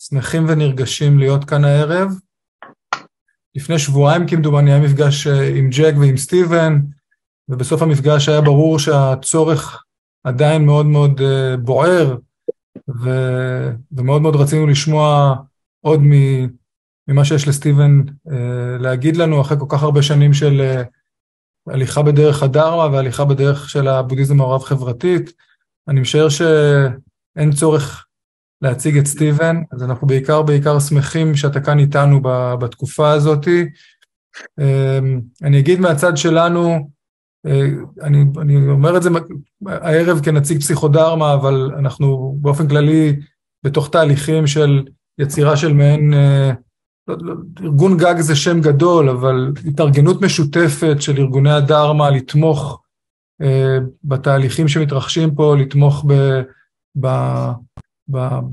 שמחים ונרגשים להיות כאן הערב. לפני שבועיים כמדומני היה מפגש עם ג'ק ועם סטיבן, ובסוף המפגש היה ברור שהצורך עדיין מאוד מאוד בוער, ומאוד מאוד רצינו לשמוע עוד ממה שיש לסטיבן להגיד לנו, אחרי כל כך הרבה שנים של הליכה בדרך הדהרמה והליכה בדרך של הבודהיזם וחברתית. אני משער שאין צורך להציג את סטיבן, אז אנחנו בעיקר שמחים שאתה כאן איתנו בתקופה הזאת. אני אגיד מהצד שלנו, אני אומר את זה הערב כנציג פסיכודהרמה, אבל אנחנו באופן כללי בתוך תהליכים של יצירה של מעין, ארגון גג זה שם גדול, אבל התארגנות משותפת של ארגוני הדהרמה לתמוך בתהליכים שמתרחשים פה, לתמוך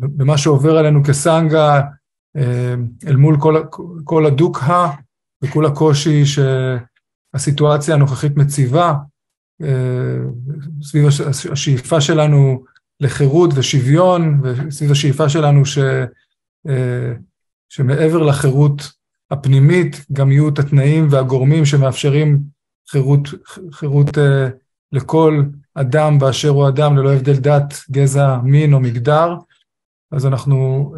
במה שעובר עלינו כסנגה, אל מול כל הדוקה וכל הקושי שהסיטואציה הנוכחית מציבה, סביב השאיפה שלנו לחירות ושוויון, וסביב השאיפה שלנו שמעבר לחירות הפנימית, גם יהיו את התנאים והגורמים שמאפשרים חירות לכל אדם באשר הוא אדם, ללא הבדל דת, גזע, מין או מגדר. אז אנחנו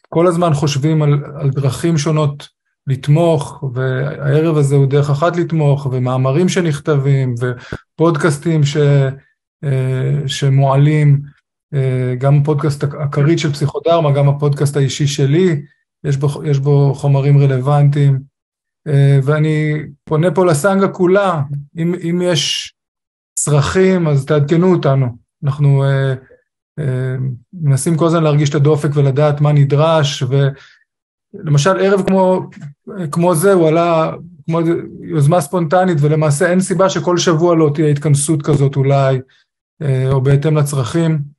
כל הזמן חושבים על דרכים שונות לתמוך, והערב הזה הוא דרך אחת לתמוך, ומאמרים שנכתבים, ופודקאסטים שמועלים, גם הפודקאסט הכרית של פסיכודהרמה, גם הפודקאסט האישי שלי, יש בו חומרים רלוונטיים, ואני פונה פה לסנגה כולה, אם יש צרכים, אז תעדכנו אותנו. אנחנו מנסים כל הזמן להרגיש את הדופק ולדעת מה נדרש, ולמשל ערב כמו זה, הוא עלה כמו יוזמה ספונטנית, ולמעשה אין סיבה שכל שבוע לא תהיה התכנסות כזאת אולי, או בהתאם לצרכים.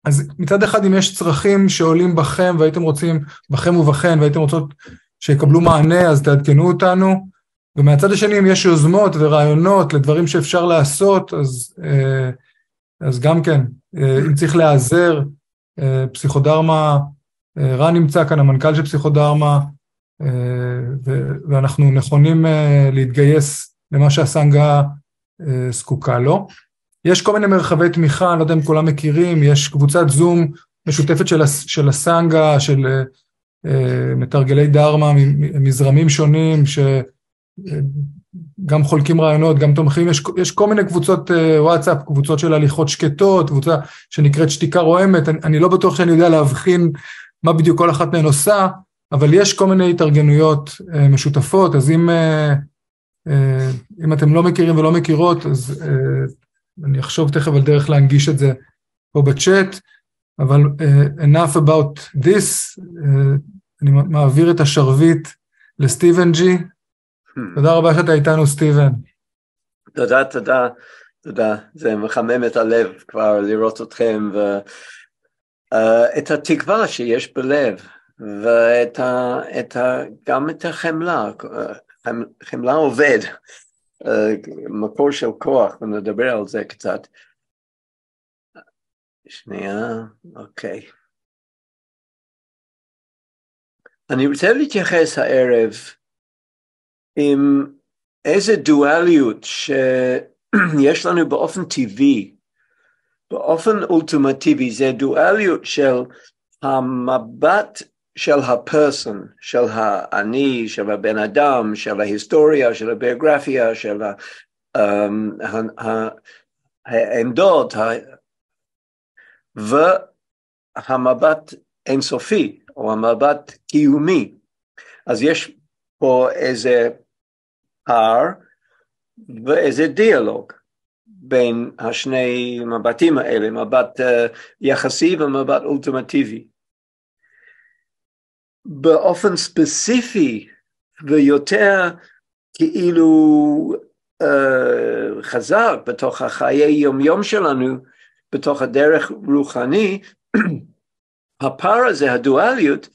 אז מצד אחד, אם יש צרכים שעולים בכם, והייתם רוצים, בכם ובכן, והייתם רוצות שיקבלו מענה, אז תעדכנו אותנו. ומהצד השני, אם יש יוזמות ורעיונות לדברים שאפשר לעשות, אז גם כן, אם צריך להיעזר, פסיכודהרמה, רן נמצא כאן, המנכ"ל של פסיכודהרמה, ואנחנו נכונים להתגייס למה שהסנגה זקוקה לו. יש כל מיני מרחבי תמיכה, אני לא יודע אם כולם מכירים, יש קבוצת זום משותפת של הסנגה, של מתרגלי דהרמה, מזרמים שונים, שגם חולקים רעיונות, גם תומכים, יש כל מיני קבוצות וואטסאפ, קבוצות של הליכות שקטות, קבוצה שנקראת שתיקה רועמת, אני לא בטוח שאני יודע להבחין מה בדיוק כל אחת מהן עושה, אבל יש כל מיני התארגנויות משותפות, אז אם אתם לא מכירים ולא מכירות, אז אני אחשוב תכף על דרך להנגיש את זה פה בצ'אט, אבל enough about this, אני מעביר את השרביט לסטיבן ג'י. תודה רבה שאתה איתנו, סטיבן. תודה, זה מחמם את הלב כבר לראות אתכם, ואת התקווה שיש בלב, וגם את החמלה, חמלה עובד, מקור של כוח, ונדבר על זה קצת. שנייה, אוקיי. אני רוצה להתייחס הערב עם איזה דואליות שיש לנו באופן טבעי, באופן אולטימטיבי, זה דואליות של המבט של הפרסון, של האני, של הבן אדם, של ההיסטוריה, של הביוגרפיה, של העמדות, והמבט אינסופי, או המבט קיומי. אז יש פה איזה פער ואיזה דיאלוג בין השני מבטים האלה, מבט יחסי ומבט אולטימטיבי. באופן ספציפי ויותר כאילו חזק בתוך החיי יום שלנו, בתוך הדרך רוחני, הפער הזה, הדואליות,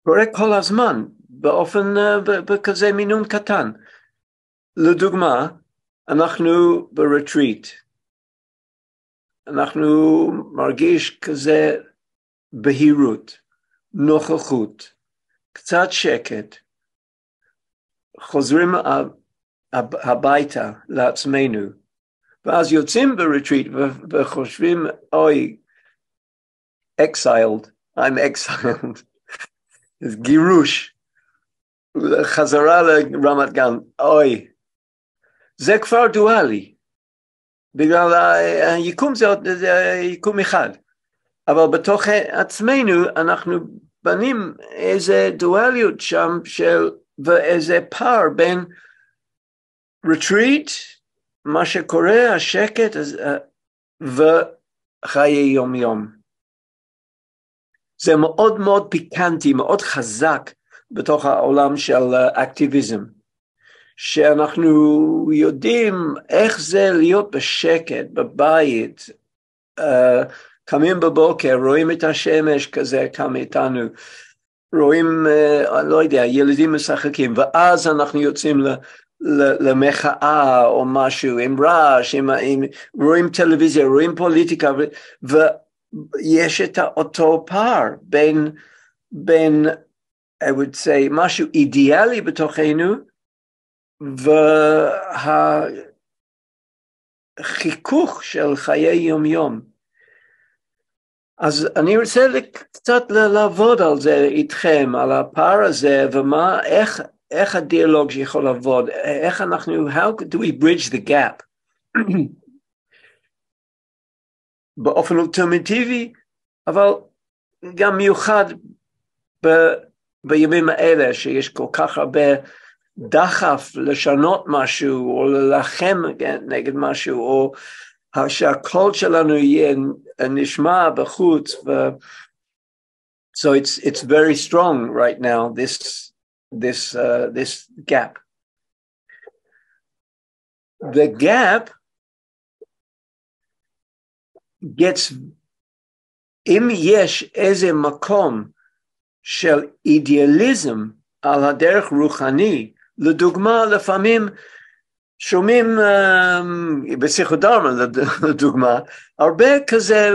קורה כל הזמן, באופן, בכזה מינון קטן. לדוגמה, אנחנו ברטריט, אנחנו מרגיש כזה בהירות, נוכחות, קצת שקט, חוזרים הביתה לעצמנו, ואז יוצאים בריטריט וחושבים, אוי, exiled, I'm exiled, גירוש, חזרה לרמת גן, אוי, זה כבר דואלי, בגלל היקום זה יקום אחד, אבל בתוך עצמנו אנחנו בנים איזה דואליות שם ואיזה פער בין ריטריט, מה שקורה, השקט, וחיי יום יום. זה מאוד מאוד פיקנטי, מאוד חזק בתוך העולם של אקטיביזם, שאנחנו יודעים איך זה להיות בשקט, בבית, קמים בבוקר, רואים את השמש כזה, קם איתנו, רואים, לא יודע, ילדים משחקים, ואז אנחנו יוצאים למחאה או משהו, עם רעש, רואים טלוויזיה, רואים פוליטיקה, ויש את אותו פער בין, I would say, משהו אידיאלי בתוכנו, והחיכוך של חיי יום יום. אז אני רוצה קצת לעבוד על זה איתכם, על הפער הזה, ומה, איך הדיאלוג יכול לעבוד, איך אנחנו, how do we bridge the gap? באופן אולטימטיבי, אבל גם מיוחד בימים האלה, שיש כל כך הרבה דחף לשנות משהו, או ללחם נגד משהו, או שהקול שלנו יהיה נשמע בחוץ, so it's very strong right now, this gap. The gap gets, אם יש איזה מקום של אידיאליזם על הדרך רוחני, לדוגמה, לפעמים שומעים בשיחות דהרמה, לדוגמה, הרבה כזה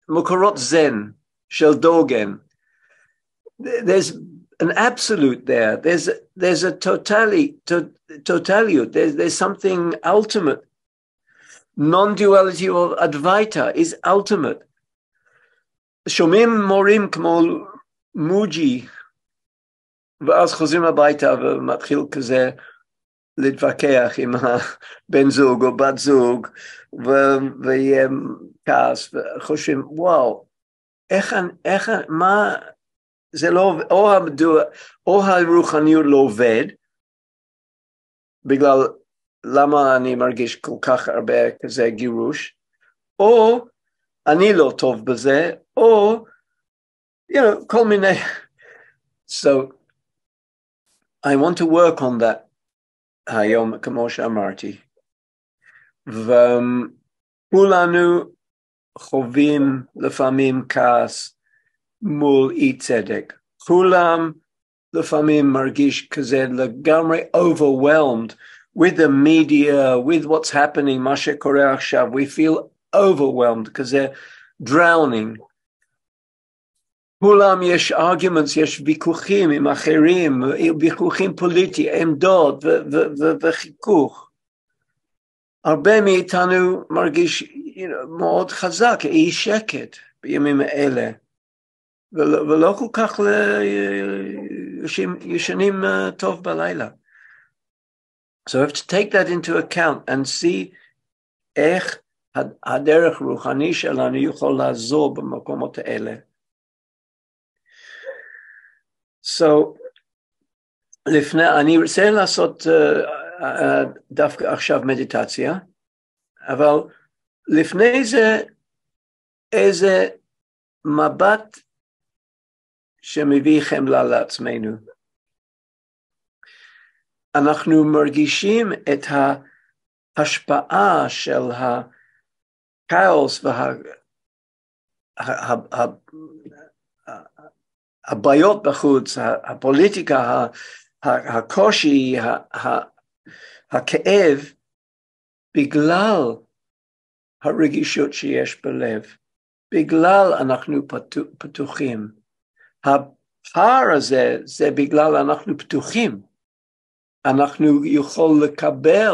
מקורות זן של דוגן. There's an absolute there. There's a totality. There's something ultimate. Non-duality of Advaita is ultimate. שומעים מורים כמו מוג'י, ואז חוזרים הביתה ומתחיל כזה להתווכח עם בן זוג או בת זוג, ויהיה כעס, וחושבים, וואו, מה, זה לא, או הרוחניות לא עובד, בגלל למה אני מרגיש כל כך הרבה כזה גירוש, או אני לא טוב בזה, או, כל מיני. So, I want to work on that היום, כמו שאמרתי. וכולנו חווים לפעמים כעס מול אי צדק. כולם לפעמים מרגיש כזה לגמרי overwhelmed with the media, with what's happening, מה שקורה עכשיו. We feel overwhelmed, כזה drowning. כולם יש arguments, יש ויכוחים עם אחרים, ויכוחים פוליטיים, עמדות וחיכוך. הרבה מאיתנו מרגיש מאוד חזק, אי שקט בימים האלה, ולא כל כך ישנים טוב בלילה. So I have to take that into account and see איך הדרך רוחני שלנו יכול לעזור במקומות האלה. So, אני רוצה לעשות דווקא עכשיו מדיטציה, אבל לפני זה איזה מבט שמביא חמלה לעצמנו. אנחנו מרגישים את ההשפעה של הכאוס הבעיות בחוץ, הפוליטיקה, הקושי, הכאב, בגלל הרגישות שיש בלב. בגלל אנחנו פתוחים. הפער הזה זה בגלל אנחנו פתוחים. אנחנו יכול לקבל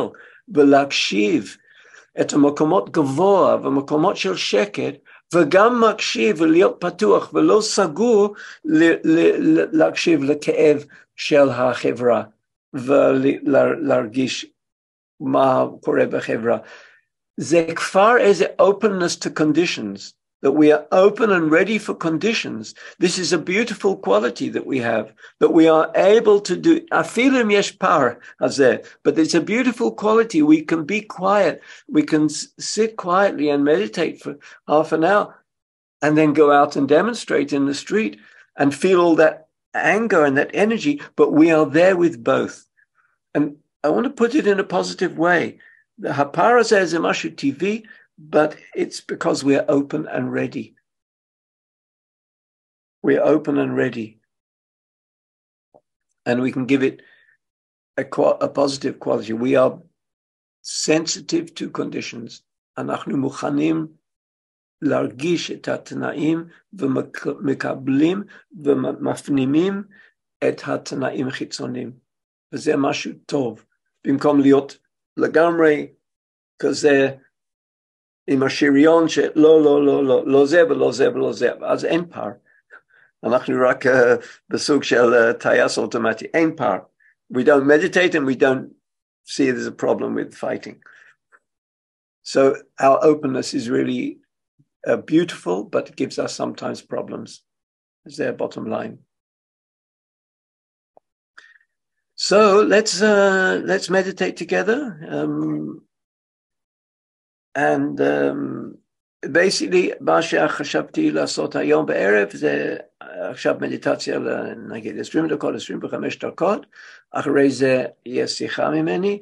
ולהקשיב את המקומות גבוה ומקומות של שקט, וגם מקשיב ולהיות פתוח ולא סגור להקשיב לכאב של החברה ולהרגיש מה קורה בחברה. זה כבר איזה openness to conditions, that we are open and ready for conditions. This is a beautiful quality that we have, that we are able to do, אפילו אם יש פער הזה, but it's a beautiful quality. We can be quiet, we can sit quietly and meditate for half an hour, and then go out and demonstrate in the street and feel all that anger and that energy, but we are there with both. And I want to put it in a positive way. הפער הזה זה משהו טבעי, but it's because we are open and ready. We are open and ready. And we can give it a positive quality. We are sensitive to conditions. אנחנו מוכנים להרגיש את התנאים ומקבלים ומפנימים את התנאים החיצוניים. וזה משהו טוב. במקום להיות לגמרי כזה עם השריון שלא, לא, לא, לא, לא זה ולא זה ולא זה, אז אין פער. אנחנו רק בסוג של טייס אוטומטי, אין פער. We don't meditate and we don't see there's a problem with fighting. So our openness is really beautiful, but it gives us sometimes problems. Is their bottom line. So let's meditate together. And basically, מה שחשבתי לעשות היום בערב, זה עכשיו מדיטציה נגיד 20 דקות, 25 דקות, אחרי זה יהיה שיחה ממני,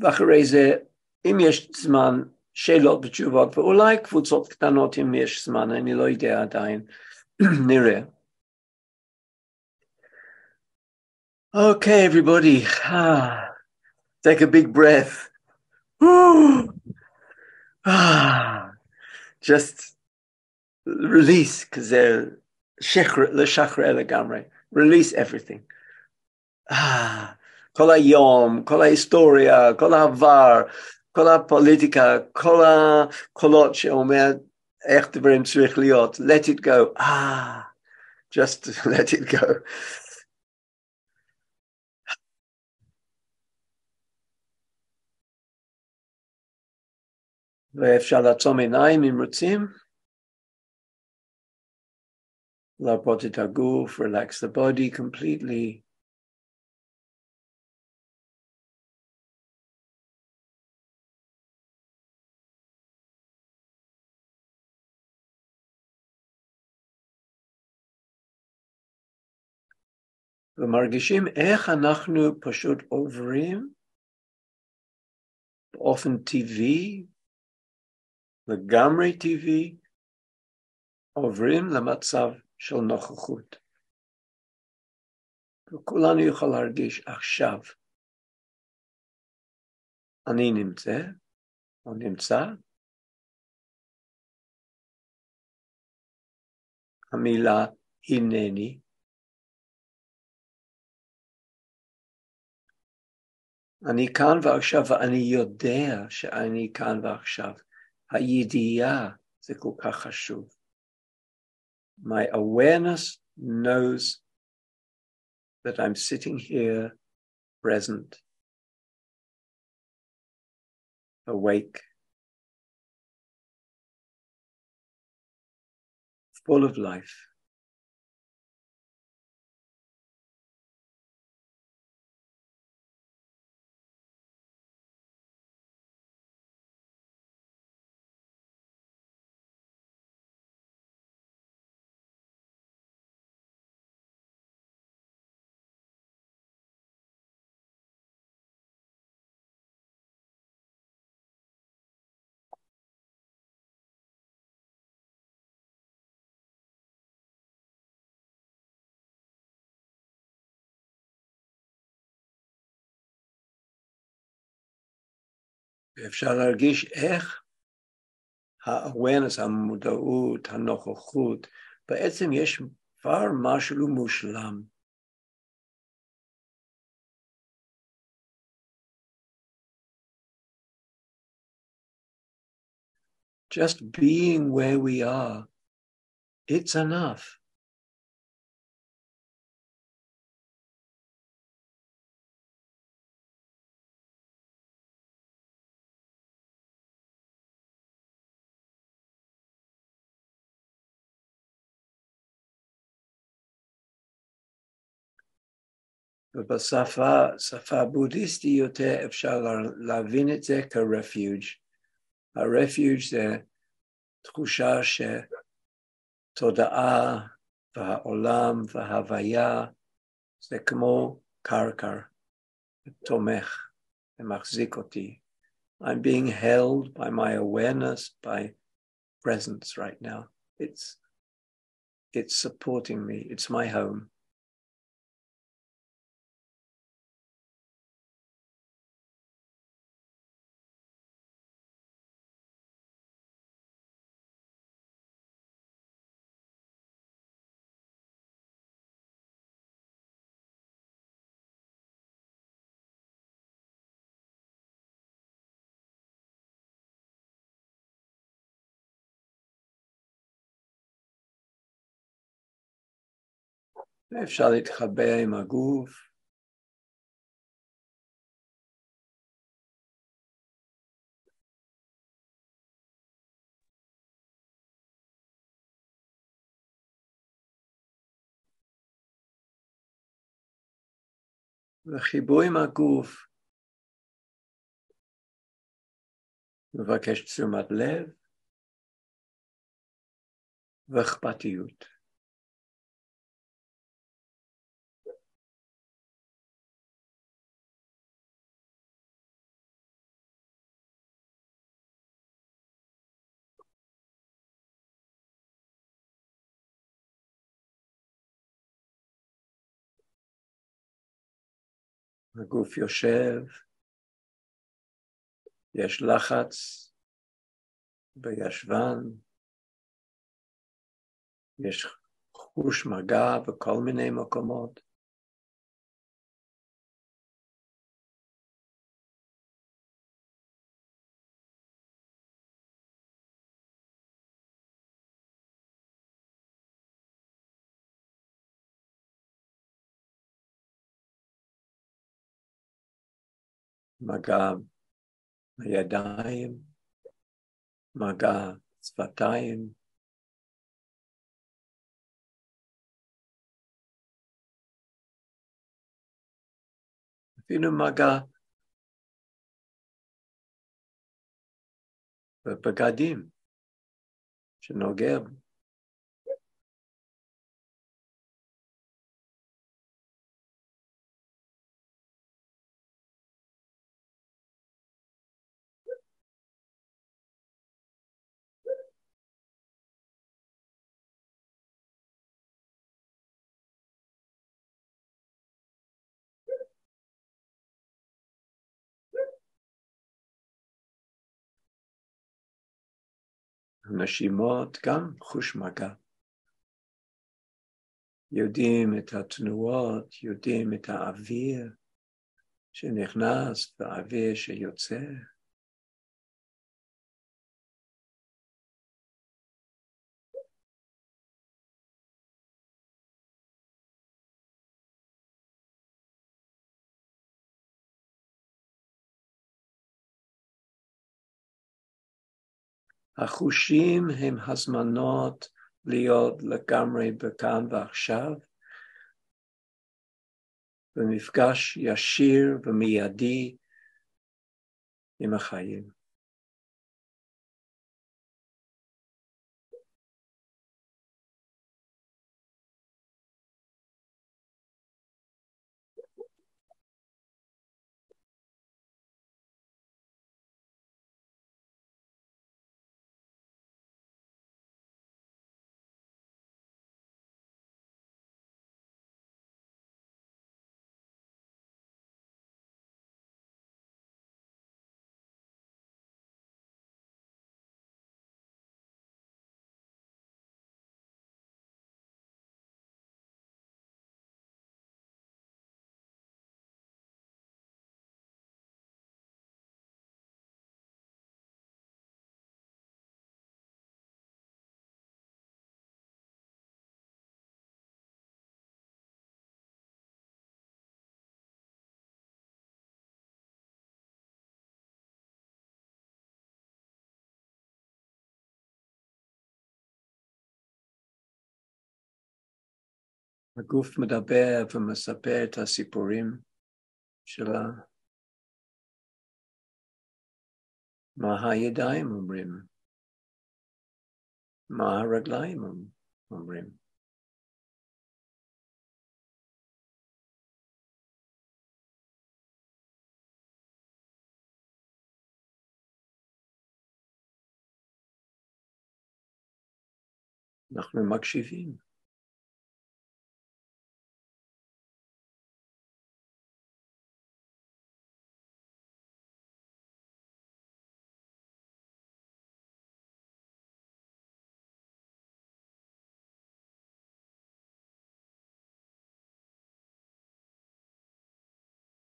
ואחרי זה, אם יש זמן, שאלות ותשובות, ואולי קבוצות קטנות אם יש זמן, אני לא יודע עדיין, נראה. Okay, everybody, take a big breath. Just release, because they're לשחרר לגמרי. Release everything. כל היום, כל ההיסטוריה, כל העבר, כל הפוליטיקה, כל הקולות שאומר איך דברים צריך להיות. Let it go. Just let it go. ואפשר לעצום עיניים אם רוצים. להרפות את הגוף, relax the body completely. ומרגישים איך אנחנו פשוט עוברים באופן טבעי, לגמרי טבעי, עוברים למצב של נוכחות. וכולנו יכול להרגיש עכשיו, אני נמצא, או נמצא, המילה הנני, אני כאן ועכשיו, ואני יודע שאני כאן ועכשיו. הידיעה זה כל כך חשוב. My awareness knows that I'm sitting here, present, awake, full of life. ואפשר להרגיש איך ה-awareness, המודעות, הנוכחות, בעצם יש כבר משהו מושלם. Just being where we are, it's enough. ובשפה הבודהיסטית יותר אפשר להבין את זה כרפיוג'. הרפיוג' זה תחושה שתודעה והעולם וההוויה זה כמו קרקר, תומך ומחזיק אותי. I'm being held by my awareness, by presence right now. It's supporting me. It's my home. אפשר להתחבר עם הגוף. וחיבור עם הגוף מבקש תשומת לב ואכפתיות. הגוף יושב, יש לחץ בישבן, יש חוש מגע בכל מיני מקומות. מגע הידיים, מגע שפתיים, אפילו מגע בבגדים שנוגע. נשימות, גם חוש מגע. יודעים את התנועות, יודעים את האוויר שנכנס והאוויר שיוצא. החושים הם הזמנות להיות לגמרי בכאן ועכשיו, במפגש ישיר ומיידי עם החיים. הגוף מדבר ומספר את הסיפורים שלה. מה הידיים אומרים? מה הרגליים אומרים? אנחנו מקשיבים.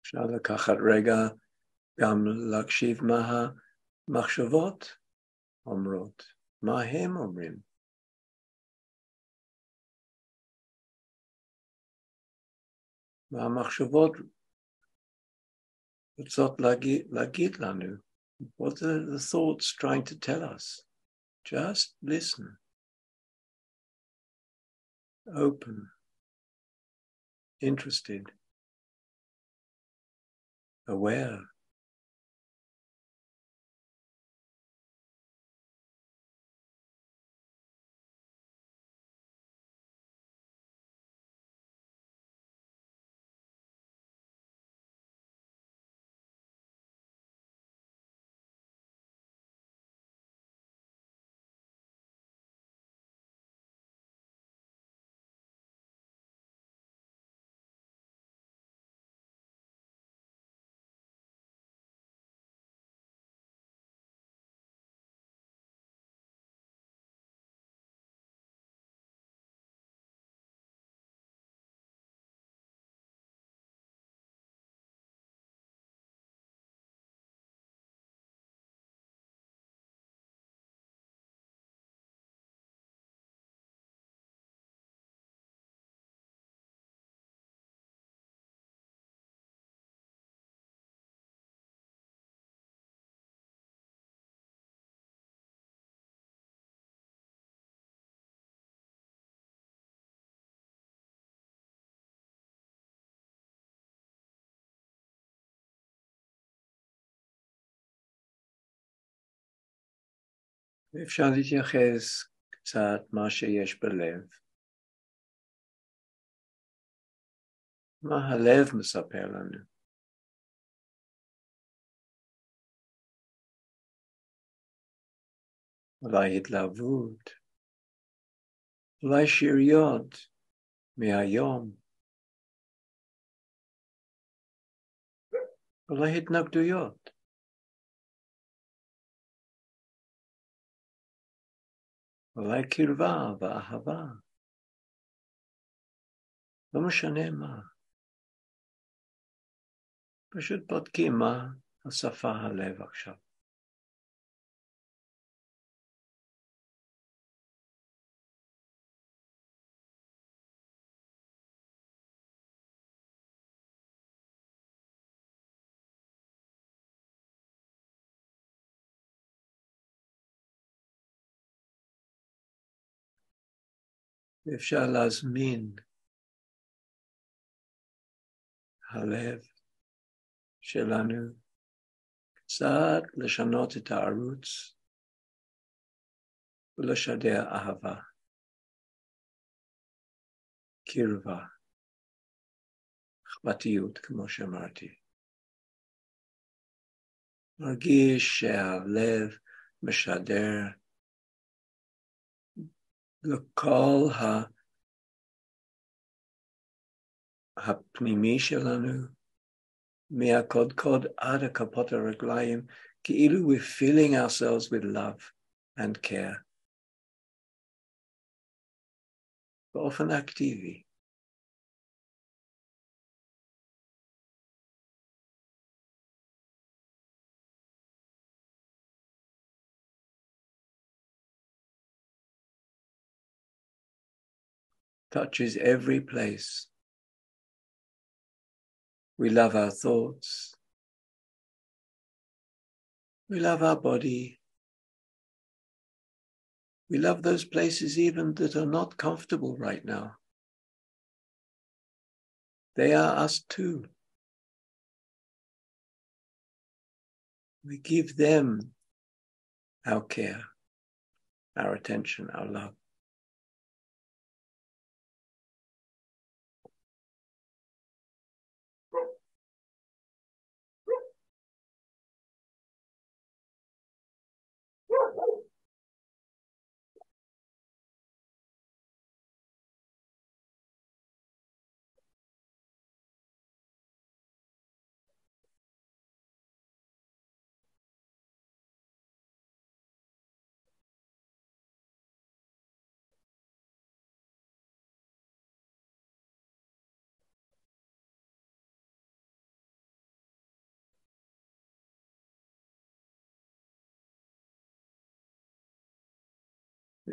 אפשר לקחת רגע גם להקשיב מה המחשבות אומרות, מה הם אומרים. מה המחשבות רוצות להגיד לנו. What are the thoughts trying to tell us? Just listen. Open. Interested. Aware. אפשר להתייחס קצת מה שיש בלב. מה הלב מספר לנו? אולי התלהבות, אולי שיריות מהיום, אולי התנגדויות. אולי קרבה ואהבה. לא משנה מה. פשוט בודקים מה השפה הלב עכשיו. אפשר להזמין הלב שלנו קצת לשנות את הערוץ ולשדר אהבה, קרבה, חברתיות כמו שאמרתי. מרגיש שהלב משדר לכל הפנימי שלנו, מהקודקוד עד הכפות הרגליים, כאילו we're filling ourselves with love and care. באופן אקטיבי. Touches every place. We love our thoughts. We love our body. We love those places even that are not comfortable right now. They are us too. We give them our care, our attention, our love.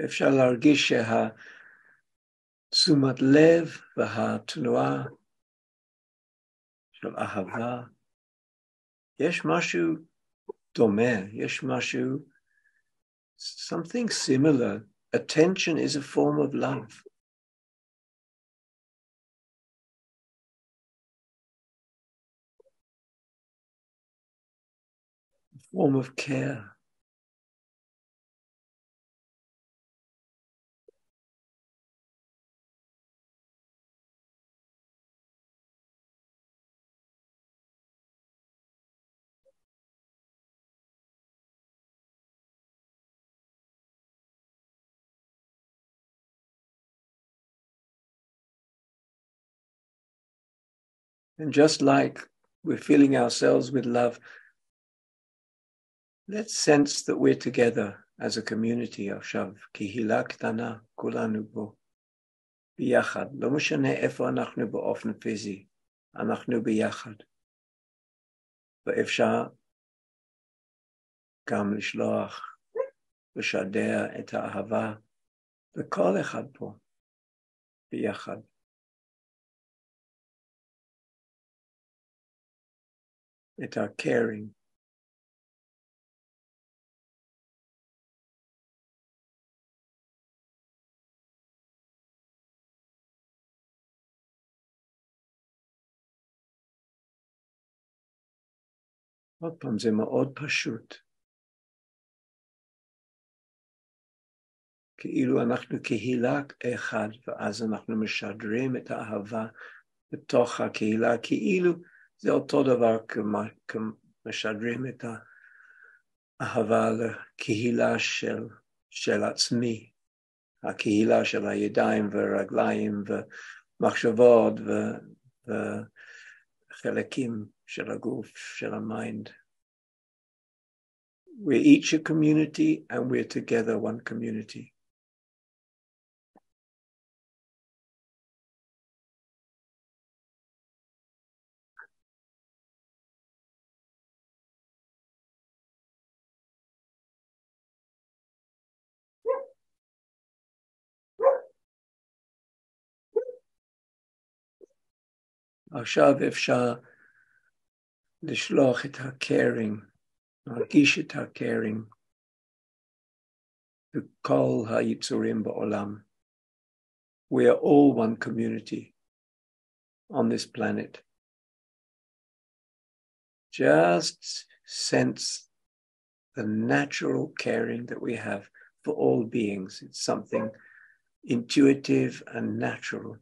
אפשר להרגיש שהתשומת לב והתנועה של אהבה, יש משהו דומה, יש משהו, something similar. Attention is a form of love. A form of care. And just like we're filling ourselves with love, let's sense that we're together as a community עכשיו, קהילה קטנה, כולנו פה, ביחד. לא משנה איפה אנחנו באופן פיזי, אנחנו ביחד. ואפשר גם לשלוח, לשדר את האהבה, וכל אחד פה, ביחד. את ה-caring. עוד פעם, זה מאוד פשוט. כאילו אנחנו קהילה אחד, ואז אנחנו משדרים את האהבה בתוך הקהילה, כאילו זה אותו דבר כמשדרים את האהבה לקהילה של עצמי, הקהילה של הידיים ורגליים ומחשבות וחלקים של הגוף, של המיינד. We're each a community and we're together one community. עכשיו אפשר לשלוח את ה-caring, להרגיש את ה-caring בכל היצורים בעולם. We are all one community on this planet. Just sense the natural caring that we have for all beings. It's something intuitive and natural.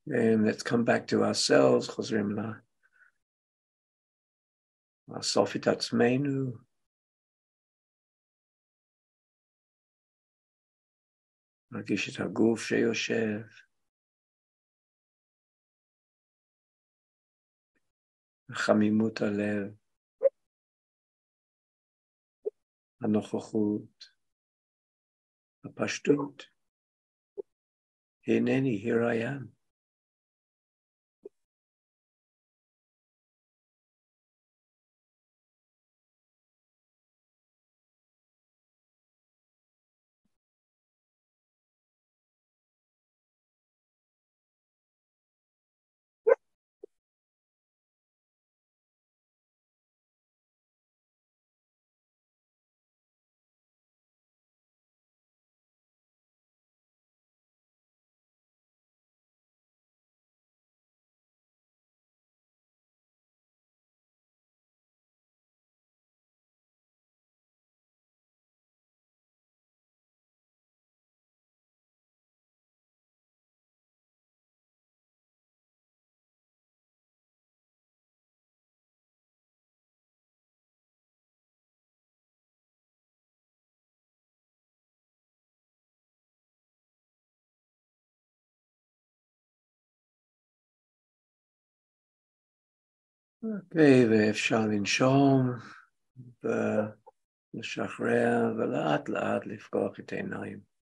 And let's come back to ourselves, חוזרים לאסוף את עצמנו. נרגיש את הגוף שיושב. חמימות הלב. הנוכחות, הפשטות. הנני, here I am. אוקיי, ואפשר לנשום ולשחרר ולאט לאט לפקוח את העיניים.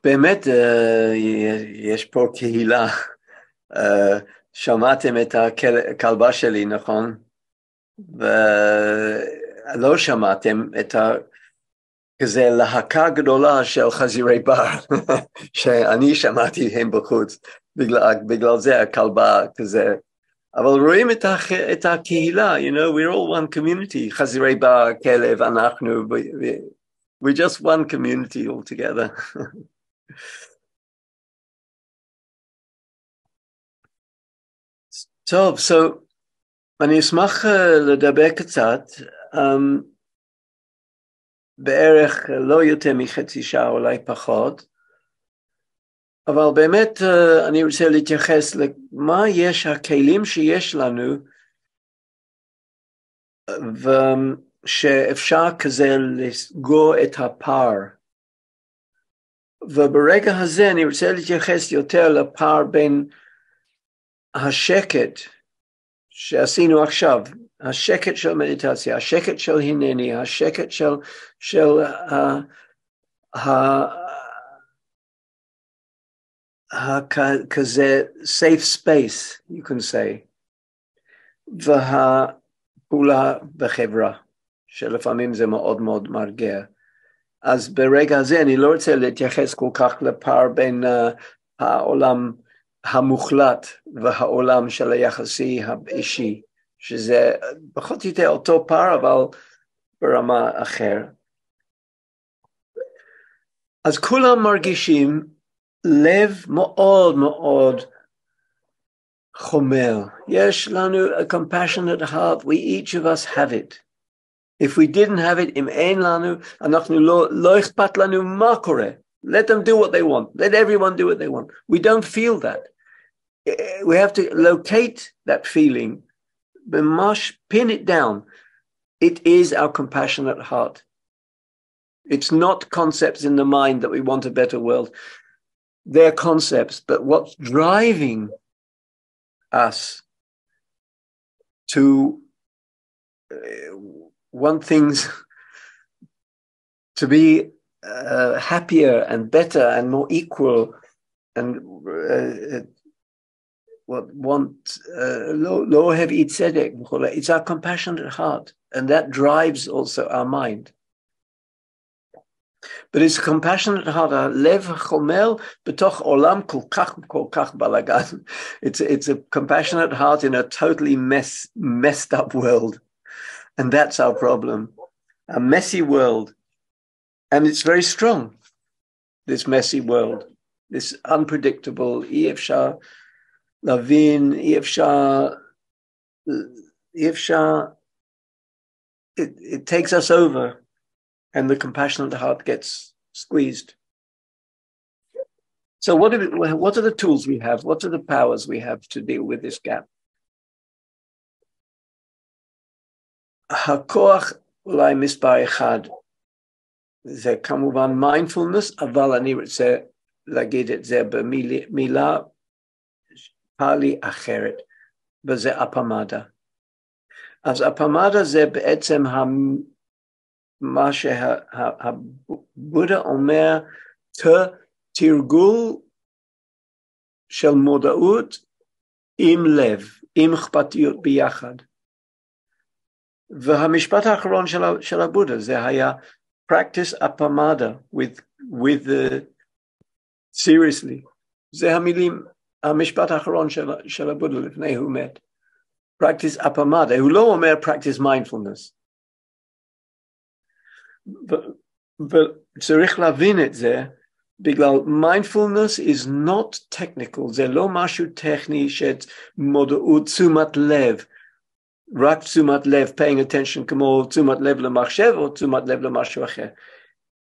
באמת יש פה קהילה, שמעתם את הכלבה שלי, נכון? ולא שמעתם את כזה להקה גדולה של חזירי בר, שאני שמעתי הם בחוץ, בגלל זה הכלבה כזה. אבל רואים את הקהילה, you know, we're all one community, חזירי בר, כלב, אנחנו, we're just one community all together. טוב, אני אשמח לדבר קצת, בערך לא יותר מחצי שעה, אולי פחות, אבל באמת אני רוצה להתייחס למה יש, הכלים שיש לנו, ושאפשר כזה לסגור את הפער. וברגע הזה אני רוצה להתייחס יותר לפער בין השקט שעשינו עכשיו, השקט של מדיטציה, השקט של הנני, השקט של כזה safe space, you can say, והפעולה בחברה, שלפעמים זה מאוד מאוד מרגיע. אז ברגע הזה אני לא רוצה להתייחס כל כך לפער בין העולם המוחלט והעולם של היחסי האישי, שזה פחות או יותר אותו פער, אבל ברמה אחר. אז כולם מרגישים לב מאוד מאוד חומר. יש לנו a compassionate heart, we each of us have it. If we didn't have it, אם אין לנו, אנחנו לא אכפת לנו מה קורה. Let them do what they want. Let everyone do what they want. We don't feel that. We have to locate that feeling, ממש pin it down. It is our compassionate heart. It's not concepts in the mind that we want a better world. They're concepts, but what's driving us to want things to be happier and better and more equal and lo heavy tzedek. It's our compassionate heart, and that drives also our mind. But it's a compassionate heart, הלב החומר בתוך עולם כל כך בלגן. It's a compassionate heart in a totally messed up world. And that's our problem. A messy world. And it's very strong, this messy world. This unpredictable, אי אפשר להבין, אי אפשר it takes us over and the compassionate heart gets squeezed. So what are the tools we have? What are the powers we have to deal with this gap? הכוח אולי מספר אחד, זה כמובן מיינדפולנס, אבל אני רוצה להגיד את זה במילה פאלי אחרת, וזה אפמדה. אז אפמדה זה בעצם מה שהבודה אומר, תרגול של מודעות עם לב, עם אכפתיות ביחד. והמשפט האחרון של הבודה זה היה practice apamada with the seriously. זה המשפט האחרון של הבודה לפני הוא מת. practice apamada, הוא לא אומר practice mindfulness. וצריך להבין את זה, בגלל mindfulness is not technical, זה לא משהו טכני שמודעות תשומת לב, רק תשומת לב, paying attention כמו תשומת לב למחשב או תשומת לב למשהו אחר.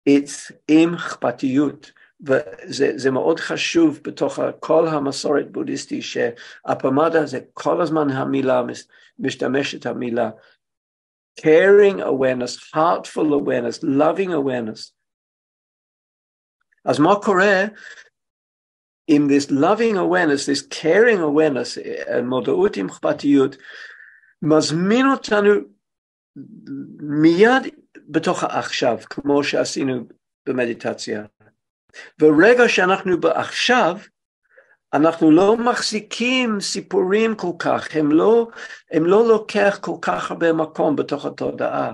It's עם אכפתיות, וזה מאוד חשוב בתוך כל המסורת בודהיסטית, שהפמדה זה כל הזמן המילה, משתמשת המילה, caring awareness, heartful awareness, loving awareness. אז מה קורה עם this loving awareness, this caring awareness, מודעות עם אכפתיות, מזמין אותנו מיד בתוך העכשיו, כמו שעשינו במדיטציה. ורגע שאנחנו בעכשיו, אנחנו לא מחזיקים סיפורים כל כך, הם לא לוקח כל כך הרבה מקום בתוך התודעה.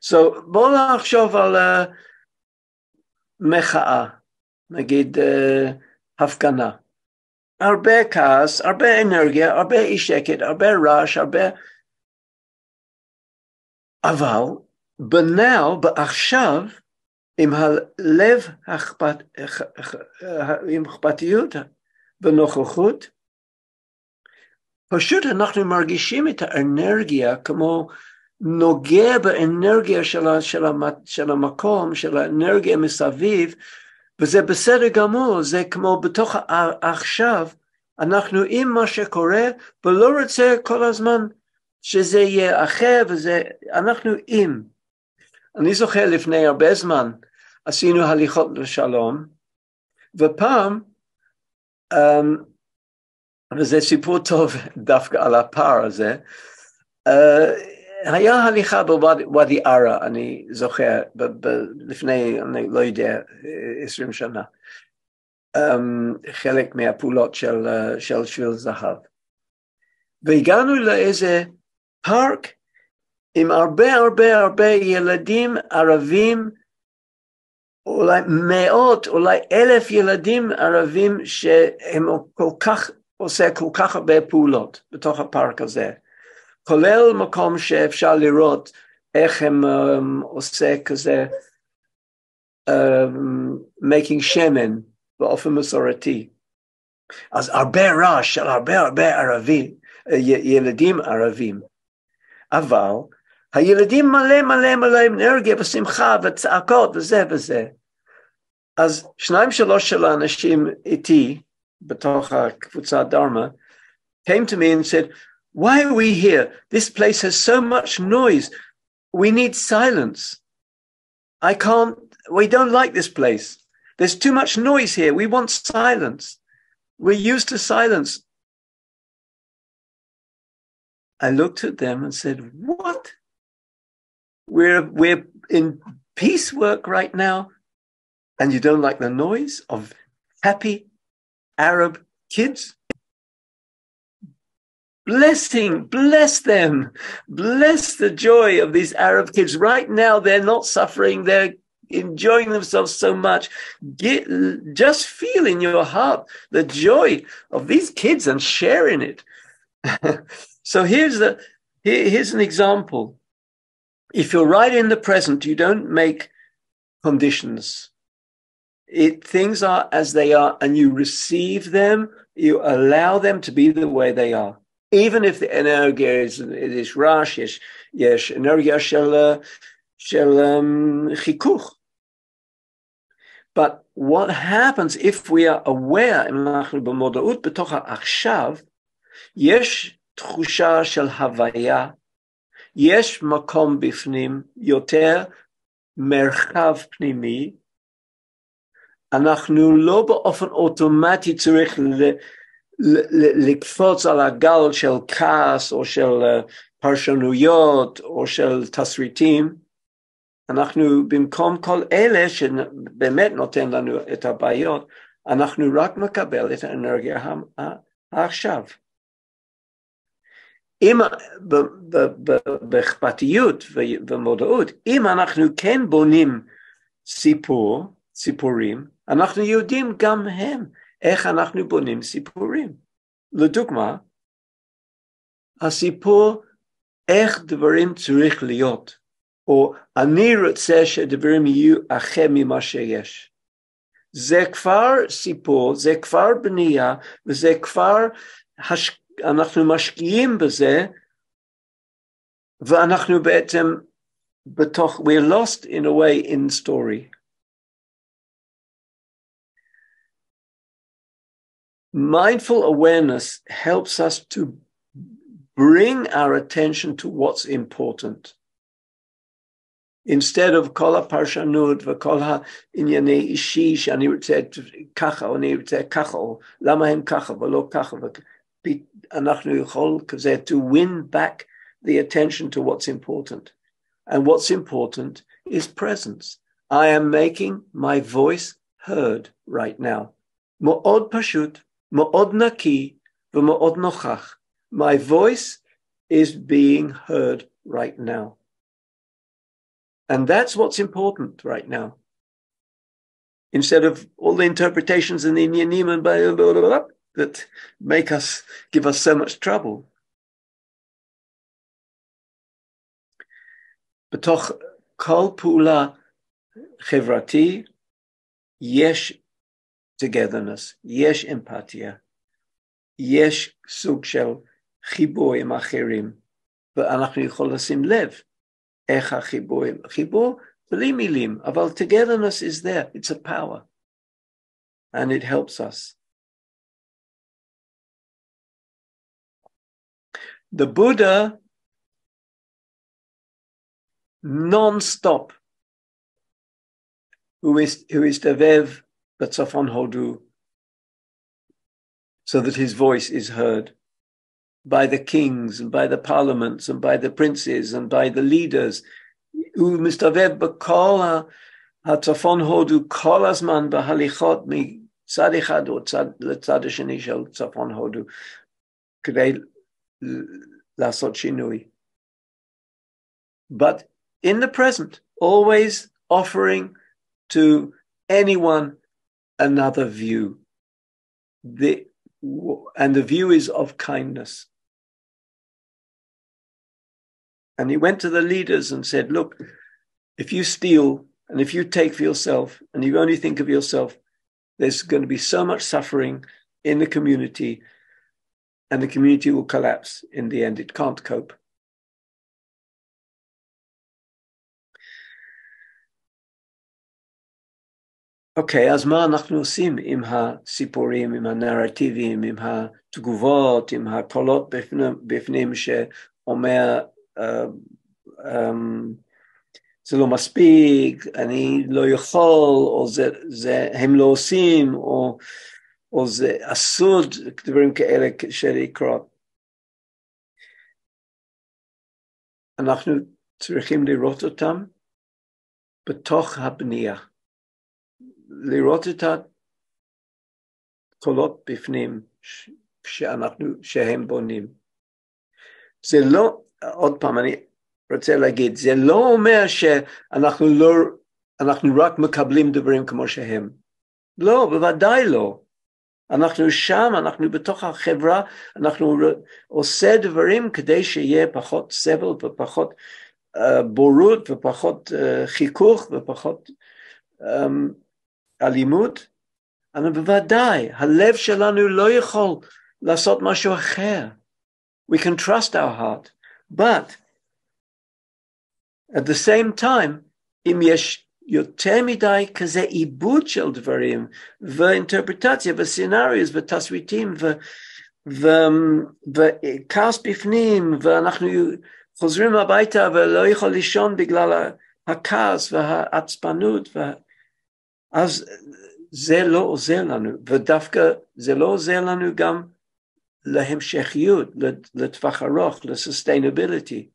So, בואו נחשוב על מחאה, נגיד הפגנה. הרבה כעס, הרבה אנרגיה, הרבה אי שקט, הרבה רעש, הרבה... אבל בנאו, בעכשיו, עם הלב עם אכפתיות ונוכחות, פשוט אנחנו מרגישים את האנרגיה כמו נוגע באנרגיה של המקום, של האנרגיה מסביב, וזה בסדר גמור, זה כמו בתוך עכשיו, אנחנו עם מה שקורה, ולא רוצה כל הזמן שזה יהיה אחר, אנחנו עם. אני זוכר לפני הרבה זמן, עשינו הליכות לשלום, ופעם, וזה סיפור טוב דווקא על הפער הזה, היה הליכה בוואדי ערה, אני זוכר, לפני, אני לא יודע, 20 שנה, חלק מהפעולות של שביל זהב. והגענו לאיזה פארק עם הרבה ילדים ערבים, אולי מאות, אולי 1,000 ילדים ערבים שהם עושה כל כך הרבה פעולות בתוך הפארק הזה. כולל מקום שאפשר לראות איך הם עושה כזה, making שמן באופן מסורתי. אז הרבה רעש של הרבה ערבים, ילדים ערבים. אבל הילדים מלא אנרגיה ושמחה וצעקות וזה. אז 2-3 של האנשים איתי, בתוך הקבוצת דהרמה, came to me and said, why are we here? This place has so much noise. We need silence. We don't like this place. There's too much noise here. We want silence. We're used to silence. I looked at them and said, what? We're in peace work right now, and you don't like the noise of happy Arab kids? Bless them, bless the joy of these Arab kids. Right now, they're not suffering, they're enjoying themselves so much. Just feel in your heart the joy of these kids and sharing it. So here's an example. If you're right in the present, you don't make conditions. Things are as they are, and you receive them, you allow them to be the way they are. even if the אנרגיה is רעש, יש אנרגיה של חיכוך. But what happens if we are aware, אם אנחנו במודעות בתוך העכשיו, יש תחושה של הוויה, יש מקום בפנים, יותר מרחב פנימי, אנחנו לא באופן אוטומטי צריך לקפוץ על הגל של כעס או של פרשנויות או של תסריטים, אנחנו במקום כל אלה שבאמת נותן לנו את הבעיות, אנחנו רק מקבל את האנרגיה העכשיו. אם באכפתיות ומודעות, אם אנחנו כן בונים סיפורים, אנחנו יודעים גם הם איך אנחנו בונים סיפורים. לדוגמה, הסיפור איך דברים צריך להיות, או אני רוצה שדברים יהיו אחר ממה שיש. זה כבר סיפור, זה כבר בנייה, וזה כבר אנחנו משקיעים בזה, ואנחנו בעצם בתוך, we're lost in a way in story. Mindful awareness helps us to bring our attention to what's important. Instead of כל הפרשנות וכל הענייני אישי שאני רוצה ככה או אני רוצה ככה או למה הם ככה ולא ככה, אנחנו יכול כזה to win back the attention to what's important. And what's important is presence. I am making my voice heard right now. מאוד פשוט, מאוד נקי ומאוד נוכח. My voice is being heard right now. And that's what's important right now. Instead of all the interpretations and the inyanim and blah, blah, blah, blah, that give us so much trouble. בתוך כל פעולה חברתי יש togetherness, יש אמפתיה, יש סוג של חיבור עם אחרים, ואנחנו יכולים לשים לב איך חיבור בלי מילים, אבל togetherness is there, it's a power, and it helps us. The Buddha non-stop, who is Devev Batsafon Hodu, so that his voice is heard by the kings and by the parliaments and by the princes and by the leaders, who Mistavev Bakol HaTzafon Hodu Kol Azman Bahalichot מצד אחד או לצד השני של צפון הודו, כדי לעשות שינוי. But in the present, always offering to anyone another view. And the view is of kindness. And he went to the leaders and said, look, if you steal and if you take for yourself and you only think of yourself, there's going to be so much suffering in the community and the community will collapse in the end. It can't cope. אוקיי, אז מה אנחנו עושים עם הסיפורים, עם הנרטיבים, עם התגובות, עם הקולות בפנים שאומר, זה לא מספיק, אני לא יכול, או הם לא עושים, או זה אסור, דברים כאלה שלקרות. אנחנו צריכים לראות אותם בתוך הבנייה. לראות את הקולות בפנים שהם בונים. זה לא, עוד פעם אני רוצה להגיד, זה לא אומר שאנחנו רק מקבלים דברים כמו שהם. לא, בוודאי לא. אנחנו שם, אנחנו בתוך החברה, אנחנו עושה דברים כדי שיהיה פחות סבל ופחות בורות ופחות חיכוך ופחות אלימות, אבל בוודאי, הלב שלנו לא יכול לעשות משהו אחר. We can trust our heart. But at the same time, אם יש יותר מדי כזה עיבוד של דברים, ואינטרפרטציה, וסצנריוס, ותסריטים, וכעס בפנים, ואנחנו חוזרים הביתה ולא יכול לישון בגלל הכעס והעצבנות, אז זה לא עוזר לנו, ודווקא זה לא עוזר לנו גם להמשכיות, לטווח ארוך, ל-sustainability.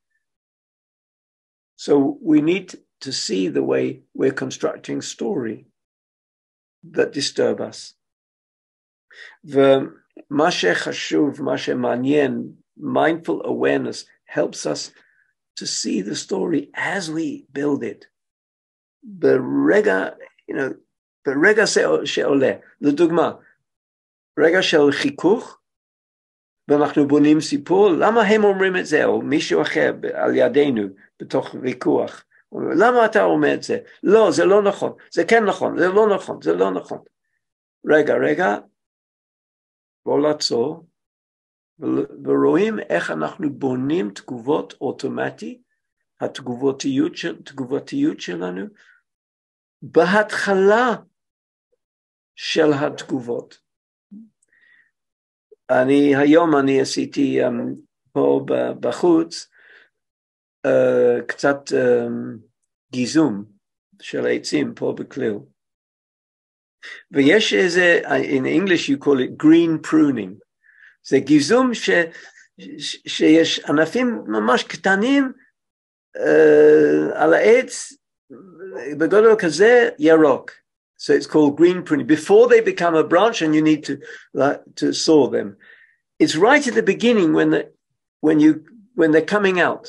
So we need to see the way we're constructing story that disturb us. ומה שחשוב, מה שמעניין, mindful awareness helps us to see the story as we build it. ברגע, ברגע שעולה, לדוגמה, רגע של חיכוך, ואנחנו בונים סיפור, למה הם אומרים את זה, או מישהו אחר על ידינו, בתוך ויכוח, למה אתה אומר את זה? לא, זה לא נכון, זה כן נכון, זה לא נכון, זה לא נכון. רגע, בואו לעצור, ורואים איך אנחנו בונים תגובות אוטומטי, התגובתיות שלנו, בהתחלה של התגובות. היום אני עשיתי פה בחוץ, קצת גיזום של עצים פה בכליל. ויש איזה, in English you call it green pruning. זה גיזום שיש ענפים ממש קטנים על העץ, בגודל כזה ירוק. So it's called green pruning. Before they become a branch and you need to saw them. It's right at the beginning when they're coming out.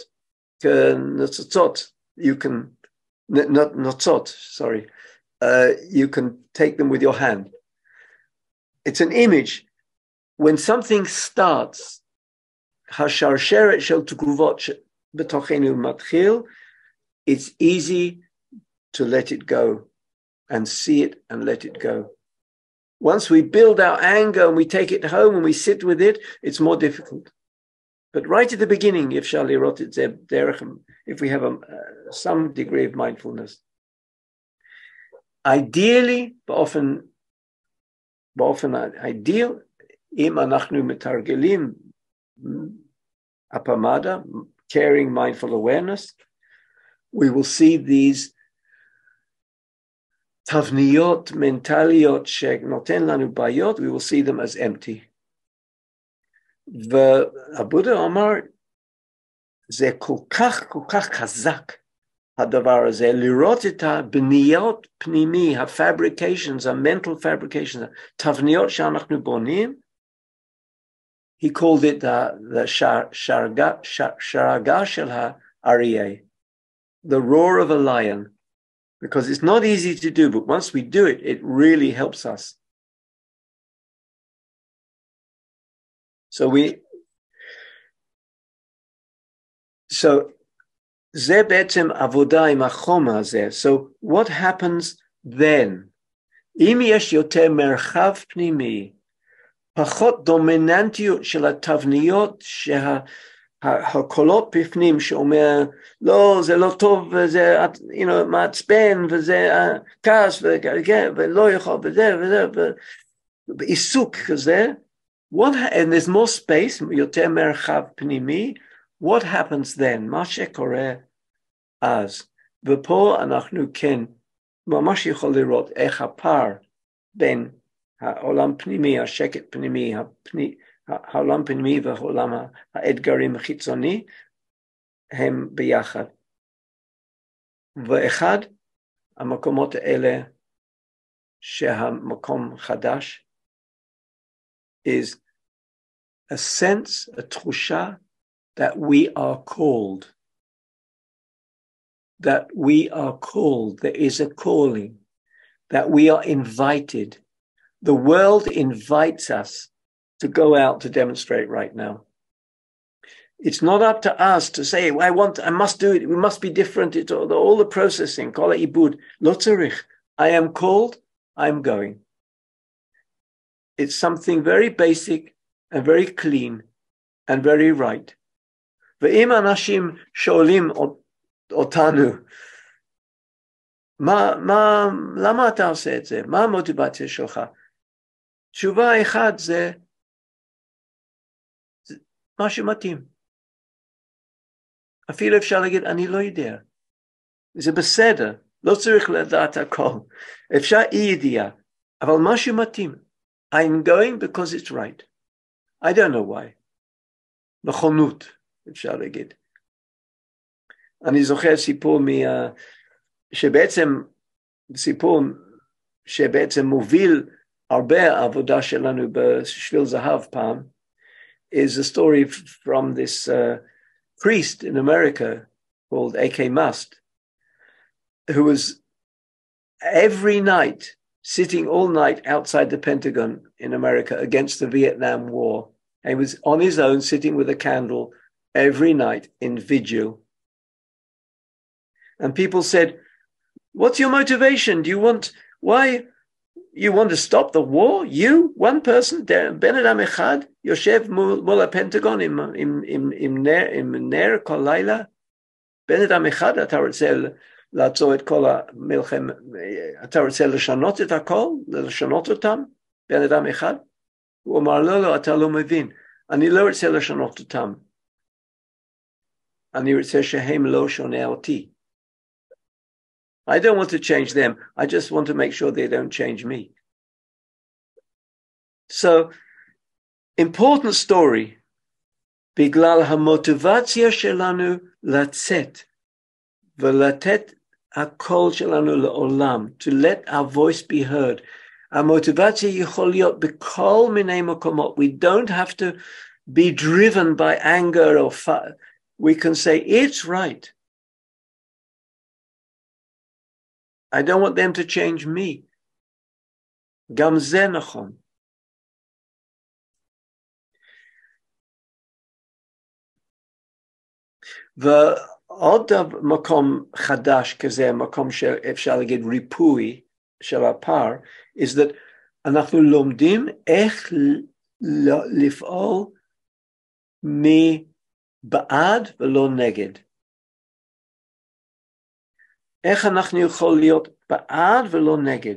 You can, you can take them with your hand. It's an image. When something starts, השרשרת של תגובות בתוכנו מתחיל, it's easy to let it go and see it and let it go. Once we build our anger and we take it home and we sit with it, it's more difficult. But right at the beginning, אפשר לראות את זה דרך, if we have some degree of mindfulness. Ideally, באופן ideal, אם אנחנו מתרגלים הפמדה, caring mindful awareness, we will see these תבניות מנטליות שנותן לנו בעיות, we will see them as empty. והבודה אמר, זה כל כך חזק, הדבר הזה, לראות את הבניות פנימי, ה-fabrications, ה-mental fabrications, התבניות שאנחנו בונים, he called it the שרגה של האריה, the roar of a lion, because it's not easy to do, but once we do it, it really helps us. So זה בעצם עבודה עם החום הזה. So what happens then? אם יש יותר מרחב פנימי, פחות דומיננטיות של התבניות הקולות בפנים שאומר, לא, זה לא טוב, וזה, מעצבן, וזה כעס, ולא יכול, וזה, ועיסוק כזה, and there's more space, יותר מרחב פנימי, what happens then? מה שקורה אז. ופה אנחנו כן, ממש יכול לראות איך הפער בין העולם פנימי, השקט פנימי, העולם פנימי והעולם האתגרים החיצוני, הם ביחד. ואחד, המקומות האלה, שהמקום חדש, is a sense, a תחושה, that we are called. That we are called. There is a calling. That we are invited. The world invites us to go out to demonstrate right now. It's not up to us to say, I must do it, we must be different, it's all the processing, kol ha'ibud, lo tzarich. I am called, I'm going. It's something very basic and very clean, and very right. ואם אנשים שואלים אותנו, למה אתה עושה את זה? מה המוטיבציה שלך? תשובה אחת זה משהו מתאים. אפילו אפשר להגיד, אני לא יודע. זה בסדר, לא צריך לדעת הכל. אפשר אי ידיעה, אבל משהו מתאים. I'm going because it's right. I don't know why. נכונות, אפשר להגיד. אני זוכר שבעצם מוביל הרבה עבודה שלנו בשביל זהב פעם, is a story from this priest in America called A.K. Must, who was every night sitting all night outside the Pentagon in America against the Vietnam War. He was on his own, sitting with a candle every night in vigil. And people said, what's your motivation? Why you want to stop the war? You, one person, בן אדם אחד, יושב מול הפנטגון עם נר כל לילה? בן אדם אחד, אתה רוצה לעצור את כל המלחמה, אתה רוצה לשנות את הכל, לשנות אותם, בן אדם אחד? הוא אמר, לא, אתה לא מבין, אני לא רוצה לשנות אותם, אני רוצה שהם לא שונה אותי. I don't want to change them, I just want to make sure they don't change me. So, important story, בגלל המוטיבציה שלנו לצאת, ולתת הקול שלנו לעולם, to let our voice be heard. המוטיבציה יכול להיות בכל מיני מקומות. We don't have to be driven by anger or fire. We can say, it's right. I don't want them to change me. גם זה נכון. ועוד מקום חדש כזה, מקום שאפשר להגיד ריפוי של הפער, is that אנחנו לומדים איך לפעול מבעד ולא נגד. איך אנחנו יכולים להיות בעד ולא נגד.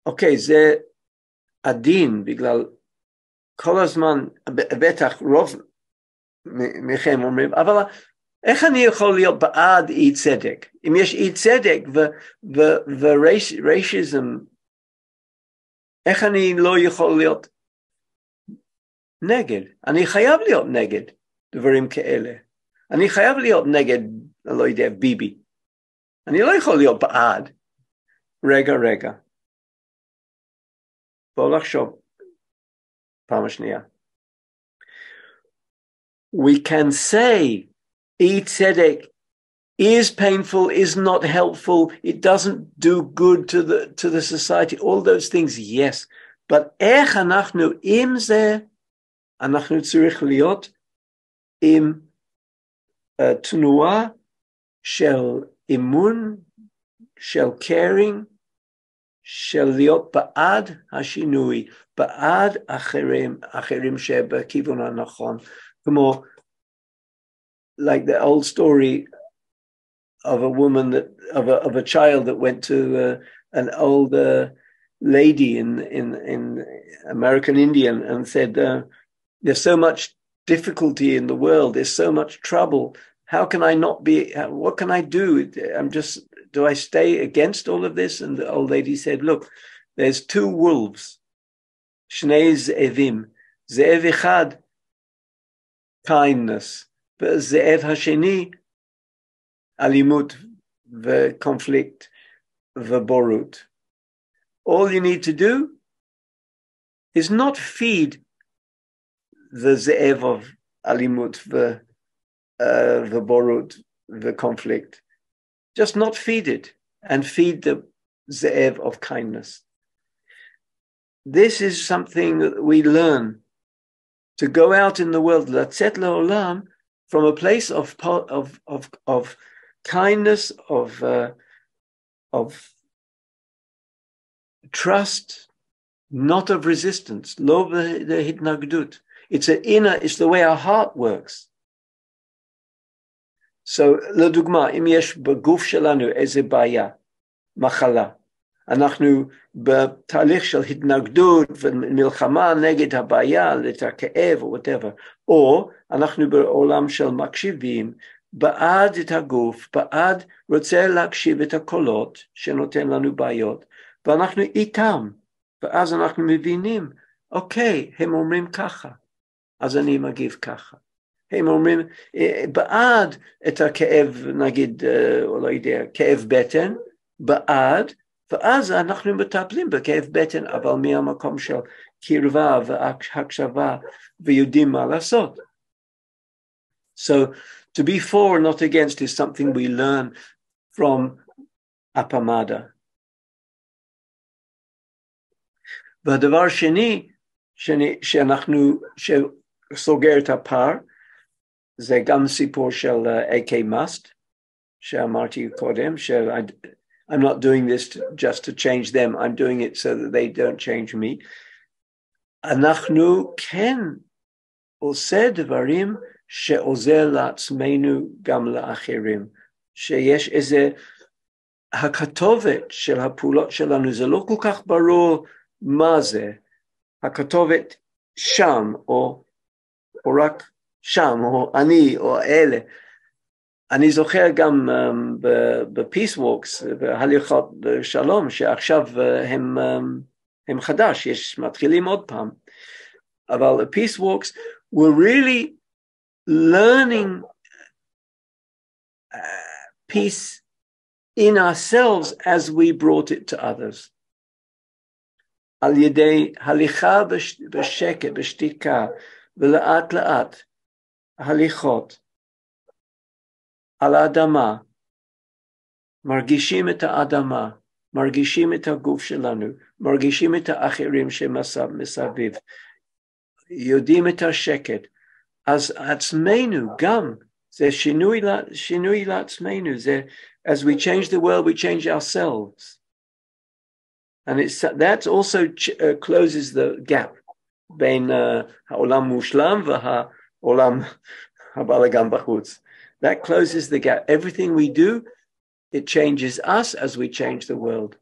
אוקיי, זה עדין בגלל כל הזמן, בטח רוב מכם אומרים, אבל איך אני יכול להיות בעד אי צדק? אם יש אי צדק וריישיזם, איך אני לא יכול להיות נגד? אני חייב להיות נגד דברים כאלה. אני חייב להיות נגד, אני לא יודע, ביבי. אני לא יכול להיות בעד. רגע. בואו לחשוב. פעם השנייה. We can say אי צדק is painful, is not helpful, it doesn't do good to the society, all those things, yes. But איך אנחנו עם זה, אנחנו צריך להיות עם תנועה של אמון, של caring, של להיות בעד השינוי, בעד אחרים שבכיוון הנכון. כמו, like the old story of a woman of a child that went to an old lady in American Indian and said, there's so much difficulty in the world, there's so much trouble, how can I not be, what can I do? Do I stay against all of this? And the old lady said, look, there's two wolves, שני זאבים, זאב אחד, kindness, וזאב השני, אלימות וקונפליקט ובורות. All you need to do is not feed the זאב of אלימות וborut, the conflict. Just not feed it and feed the ze'ev of kindness. This is something that we learn to go out in the world, la'tzet la'olam, from a place of kindness, of trust, not of resistance, לא בהתנגדות. It's the way our heart works. So, לדוגמה, אם יש בגוף שלנו איזה בעיה, מחלה, אנחנו בתהליך של התנגדות ומלחמה נגד הבעיה, את הכאב או whatever, או אנחנו בעולם של מקשיבים, בעד את הגוף, בעד רוצה להקשיב את הקולות שנותן לנו בעיות, ואנחנו איתם, ואז אנחנו מבינים, אוקיי, הם אומרים ככה, אז אני מגיב ככה. הם אומרים, בעד את הכאב, נגיד, או לא יודע, כאב בטן, בעד, ואז אנחנו מטפלים בכאב בטן, אבל מהמקום של קרבה והקשבה, ויודעים מה לעשות. So, to be for, not against, is something we learn from Appamada. והדבר שני, שסוגר את הפער, זה גם סיפור של AK must, שאמרתי קודם, I'm not doing this just to change them, I'm doing it so that they don't change me. אנחנו כן עושה דברים שעוזר לעצמנו גם לאחרים, שיש איזה הכתובת של הפעולות שלנו, זה לא כל כך ברור מה זה, הכתובת שם, או רק שם, או אני, או אלה. אני זוכר גם ב-Peace Walks, בהליכות שלום, שעכשיו הם חדש, מתחילים עוד פעם. אבל ה-Peace Walks were really learning peace in ourselves as we brought it to others. על ידי הליכה בשקט, בשתיקה, ולאט לאט, הליכות, על האדמה, מרגישים את האדמה, מרגישים את הגוף שלנו, מרגישים את האחרים שמסביב, יודעים את השקט, אז עצמנו גם, זה שינוי לעצמנו, זה, as we change the world, we change ourselves. And that also closes the gap בין העולם מושלם והעולם הבלגן בחוץ. That closes the gap. Everything we do, it changes us as we change the world.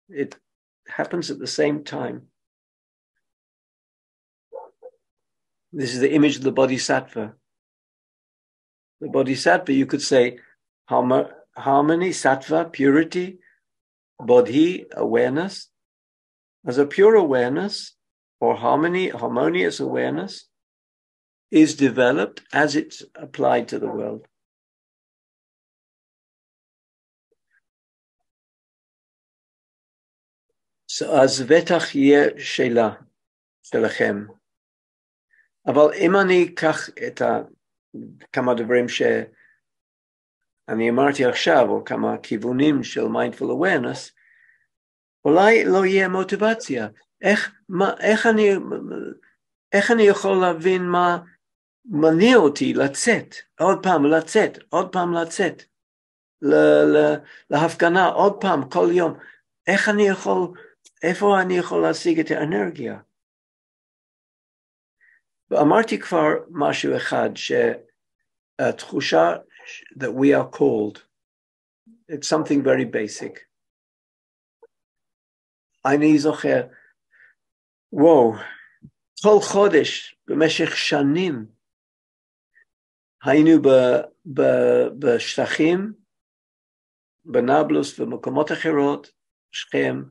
It happens at the same time. This is the image of the bodhisattva. The bodhisattva, you could say, harmony, sattva, purity, bodhi, awareness. As a pure awareness, or harmonious awareness, is developed as it's applied to the world. So, אז בטח יהיה שאלה שלכם. אבל אם אני אקח את כמה דברים שאני אמרתי עכשיו, או כמה כיוונים של mindful awareness, אולי לא יהיה מוטיבציה. איך אני יכול להבין מה מניע אותי לצאת, עוד פעם לצאת, עוד פעם לצאת, להפגנה, עוד פעם, כל יום. איפה אני יכול להשיג את האנרגיה? ואמרתי כבר משהו אחד, שהתחושה that we are called, it's something very basic. אני זוכר, כל חודש במשך שנים היינו בשטחים, בנבלוס ומקומות אחרות, שכם,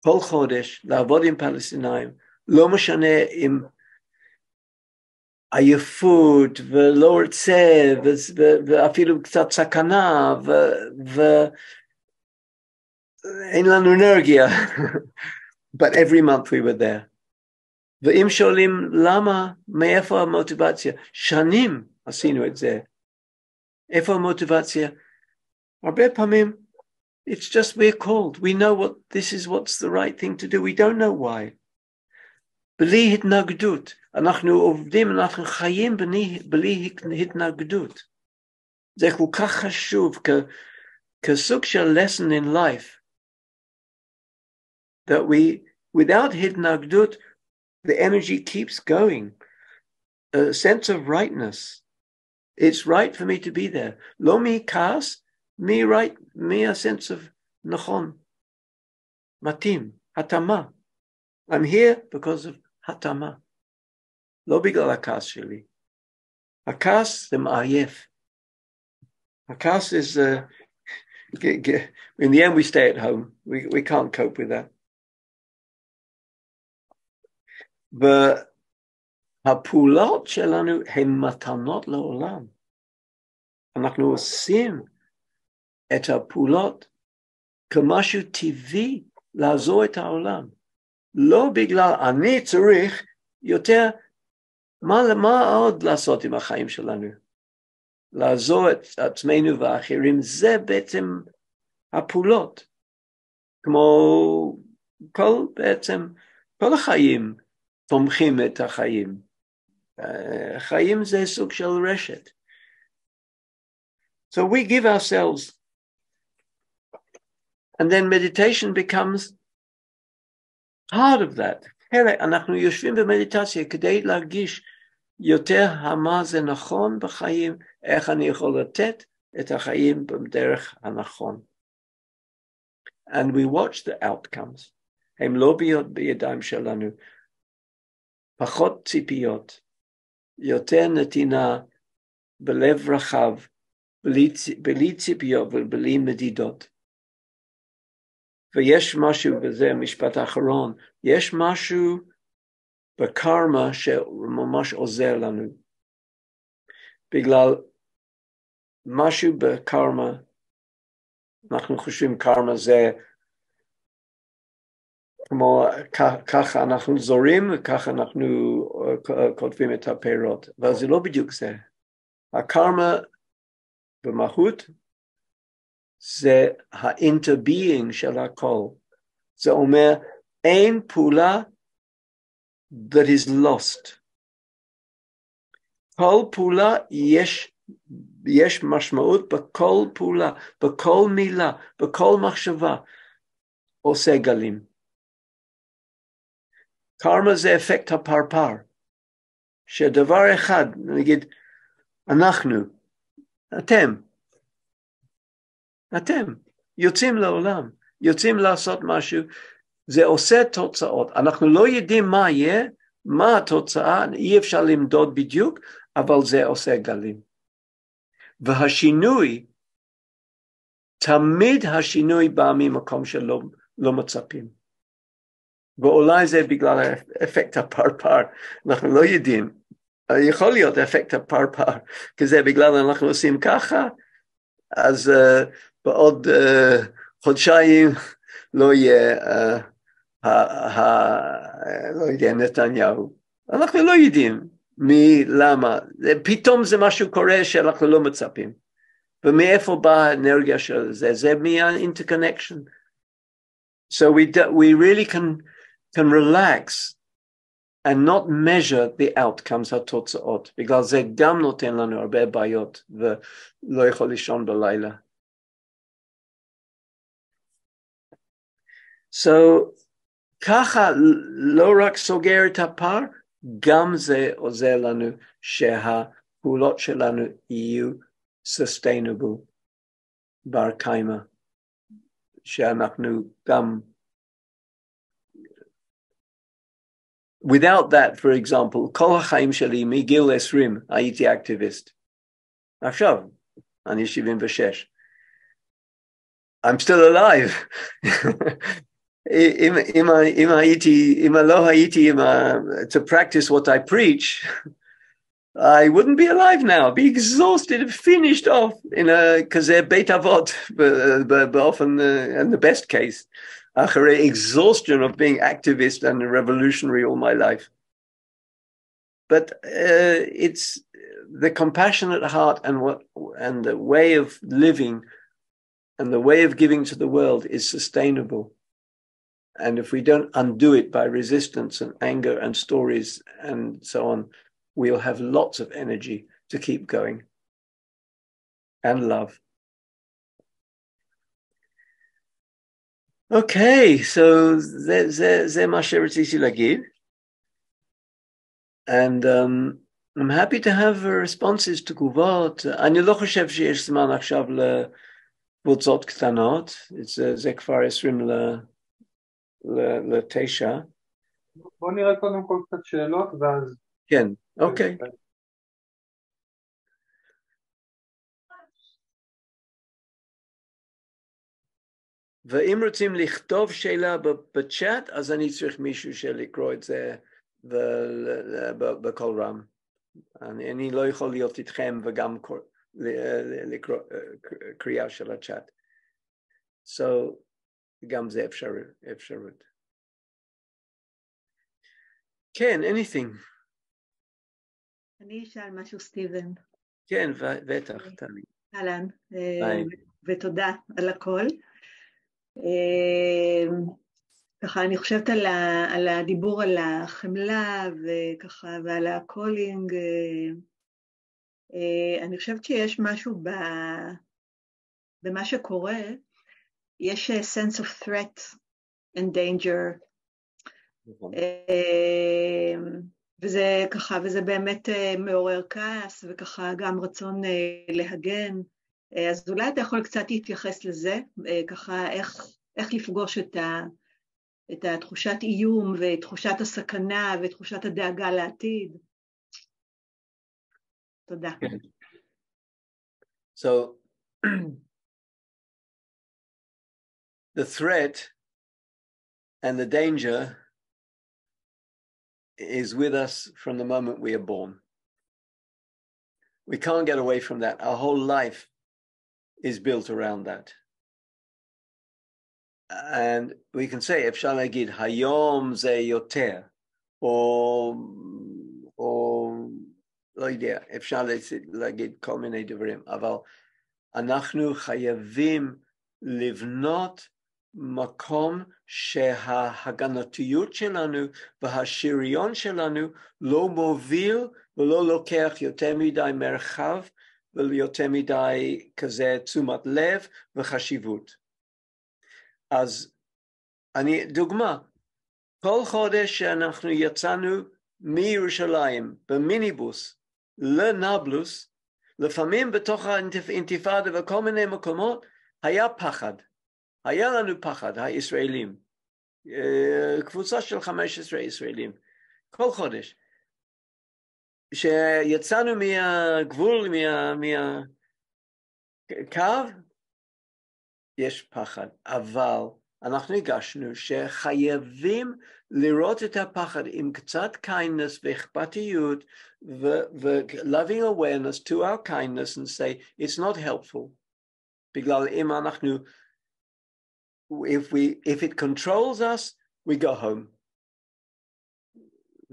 כל חודש לעבוד עם פלסטינאים, לא משנה אם עייפות ולא רוצה ואפילו קצת סכנה ואין לנו אנרגיה. But every month we were there. ואם שואלים למה, מאיפה המוטיבציה? שנים עשינו את זה. איפה המוטיבציה? הרבה פעמים, it's just we're called. We know what's the right thing to do. We don't know why. בלי התנגדות. אנחנו עובדים, אנחנו חיים בלי התנגדות. זה כל כך חשוב כסוג של lesson in life. That we Without התנגדות, the energy keeps going. A sense of rightness. It's right for me to be there. לא מכעס, a sense of נכון. מתאים, התאמה. I'm here because of התאמה. לא בגלל הכעס שלי. הכעס זה מעייף. הכעס is, in the end we stay at home. We can't cope with that. והפעולות שלנו הן מתנות לעולם. אנחנו עושים את הפעולות כמשהו טבעי לעזור את העולם. לא בגלל אני צריך יותר, מה עוד לעשות עם החיים שלנו? לעזור את עצמנו והאחרים, זה בעצם הפעולות. כמו כל החיים תומכים את החיים. חיים זה סוג של רשת. So we give ourselves, and then meditation becomes part of that. אנחנו יושבים במדיטציה כדי להרגיש יותר מה זה נכון בחיים, איך אני יכול לתת את החיים בדרך הנכון. And we watch the outcomes. הם לא בידיים שלנו. פחות ציפיות, יותר נתינה, בלב רחב, בלי ציפיות ובלי מדידות. ויש משהו, וזה המשפט האחרון, יש משהו בקרמה שממש עוזר לנו. בגלל משהו בקרמה, אנחנו חושבים קרמה זה כמו ככה אנחנו זורים, וככה אנחנו כותבים את הפירות. אבל זה לא בדיוק זה. הקרמה במהות זה האינטרביינג של הכל. זה אומר, אין פעולה that is lost. כל פעולה יש משמעות בכל פעולה, בכל מילה, בכל מחשבה, עושה גלים. קרמה זה אפקט הפרפר, שדבר אחד, נגיד, אנחנו, אתם, יוצאים לעולם, יוצאים לעשות משהו, זה עושה תוצאות. אנחנו לא יודעים מה יהיה, מה התוצאה, אי אפשר למדוד בדיוק, אבל זה עושה גלים. והשינוי, תמיד השינוי בא ממקום שלא מצפים. ואולי זה בגלל אפקט הפרפר, אנחנו לא יודעים. יכול להיות אפקט הפרפר, כי זה בגלל אנחנו עושים ככה, אז בעוד חודשיים לא יהיה נתניהו. אנחנו לא יודעים למה. פתאום זה משהו קורה שאנחנו לא מצפים. ומאיפה באה האנרגיה של זה? זה מה-interconnection. So we really can relax and not measure the outcomes התוצאות, בגלל זה גם נותן לנו הרבה בעיות ולא יכול לישון בלילה. So ככה לא רק סוגר את הפער, גם זה עוזר לנו שהפעולות שלנו יהיו sustainable, בר קיימא, שאנחנו גם without that, for example, כל החיים שלי מגיל 20 הייתי אקטיביסט. עכשיו, אני 76. I'm still alive. אם לא הייתי to practice what I preach, I wouldn't be alive now. I'd be exhausted, finished off in a כזה בית אבות, באופן, in the best case. אחרי exhaustion of being activist and revolutionary all my life. But it's the compassionate heart and the way of living and the way of giving to the world is sustainable. And if we don't undo it by resistance and anger and stories and so on, we'll have lots of energy to keep going. And love. Okay, so זה מה שרציתי להגיד. And I'm happy to have responses to תגובות. אני לא חושב שיש זמן עכשיו לקבוצות קטנות. זה כבר 20:09. בוא נראה קודם כל קצת שאלות ואז... כן, אוקיי. ואם רוצים לכתוב שאלה בצ'אט, אז אני צריך מישהו שלקרוא את זה בקול רם. אני לא יכול להיות איתכם וגם לקרוא קריאה של הצ'אט. So, גם זה אפשרות. כן, anything. אני אשאל משהו, סטיבן. כן, בטח, תמיד. אהלן, ותודה על הכל. ככה, אני חושבת על הדיבור על החמלה וככה, ועל הקולינג. אני חושבת שיש משהו במה שקורה, יש sense of threat and danger. וזה ככה, וזה באמת מעורר כעס, וככה גם רצון להגן. אז אולי אתה יכול קצת להתייחס לזה, ככה איך לפגוש את התחושת איום, ותחושת הסכנה, ותחושת הדאגה לעתיד. תודה. So, the threat and the danger is with us from the moment we are born. We can't get away from that. Our whole life is built around that. And we can say, אפשר להגיד, היום זה יותר, או לא יודע, אפשר להגיד כל מיני דברים, אבל אנחנו חייבים לבנות מקום שההגנתיות שלנו והשריון שלנו לא מוביל ולא לוקח יותר מדי מרחב ויותר מדי כזה תשומת לב וחשיבות. אז דוגמה, כל חודש שאנחנו יצאנו מירושלים במיניבוס לנבלוס, לפעמים בתוך האינתיפאדה וכל מיני מקומות היה פחד. היה לנו פחד, הישראלים, קבוצה של 15 ישראלים, כל חודש. שיצאנו מהגבול, מהקו, יש פחד, אבל אנחנו הגשנו שחייבים לראות את הפחד עם קצת kindness ואכפתיות ו-loving awareness to our kindness and say, it's not helpful. בגלל אם אנחנו, if it controls us, we go home.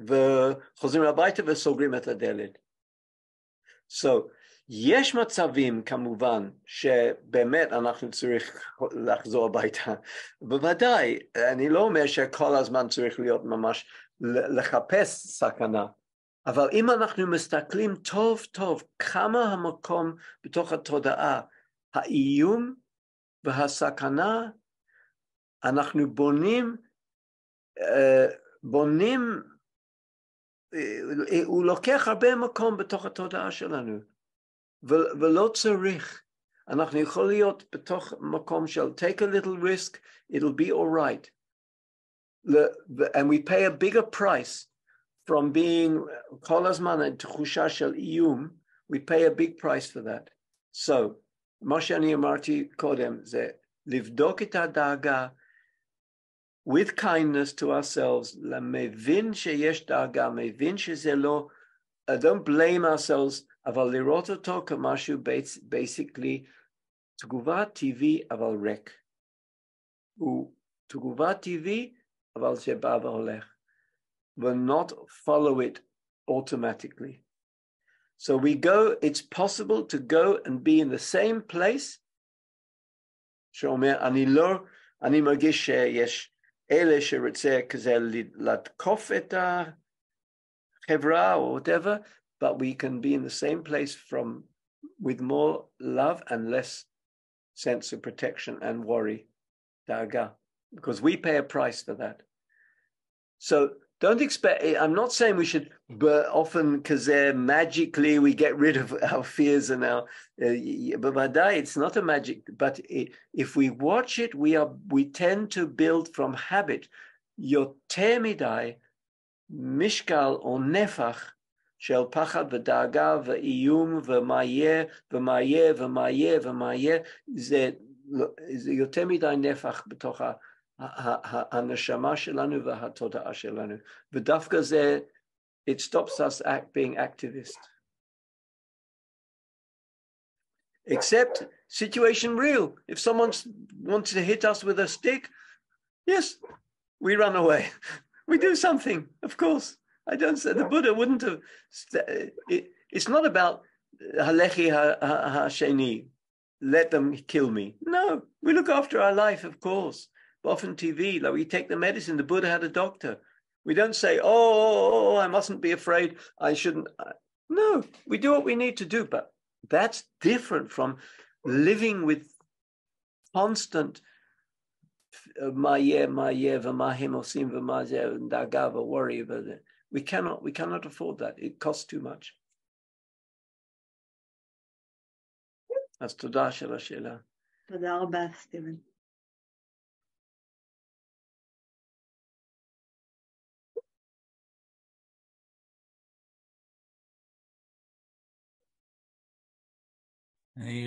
וחוזרים הביתה וסוגרים את הדלת. So, יש מצבים כמובן שבאמת אנחנו צריך לחזור הביתה. בוודאי, אני לא אומר שכל הזמן צריך להיות ממש לחפש סכנה, אבל אם אנחנו מסתכלים טוב טוב כמה המקום בתוך התודעה, האיום והסכנה, אנחנו בונים, הוא לוקח הרבה מקום בתוך התודעה שלנו. ולא צריך, אנחנו יכולים להיות בתוך מקום של take a little risk, it'll be all right. And we pay a bigger price from being כל הזמן תחושה של איום, we pay a big price for that. So, מה שאני אמרתי קודם זה לבדוק את הדאגה with kindness to ourselves, למבין שיש דאגה, מבין שזה לא, don't blame ourselves, אבל לראות אותו כמשהו basically תגובה טבעי אבל ריק. הוא תגובה טבעי אבל שבא והולך. Will not follow it automatically. So we go, it's possible to go and be in the same place, שאומר, אני מרגיש שיש אלה שרוצה כזה לתקוף את החברה או whatever, but we can be in the same place with more love and less sense of protection and worry, דאגה. because we pay a price for that. So don't expect, I'm not saying we should, but often because magically we get rid of our fears and our, but it's not a magic, but if we watch it, we tend to build from habit. יותר מדי, משקל או נפח של פחד ודאגה ואיום ומה יהיה ומה יהיה ומה יהיה ומה יהיה, זה יותר מדי נפח בתוך הנשמה שלנו והתודעה שלנו. ודווקא זה, it stops us being activist. Except situation real. If someone wants to hit us with a stick, yes, we run away. We do something, of course. I don't say the Buddha wouldn't have. It's not about halechi hasheni, let them kill me. No, we look after our life, of course. But often TV, like we take the medicine. The Buddha had a doctor. We don't say, oh, I mustn't be afraid. I shouldn't. No, we do what we need to do. But that's different from living with constant מה יהיה ומה הם עושים ומה זה דאגה ו-worry about it. We cannot afford that. It costs too much. אז תודה של השאלה. תודה רבה, סטיבן.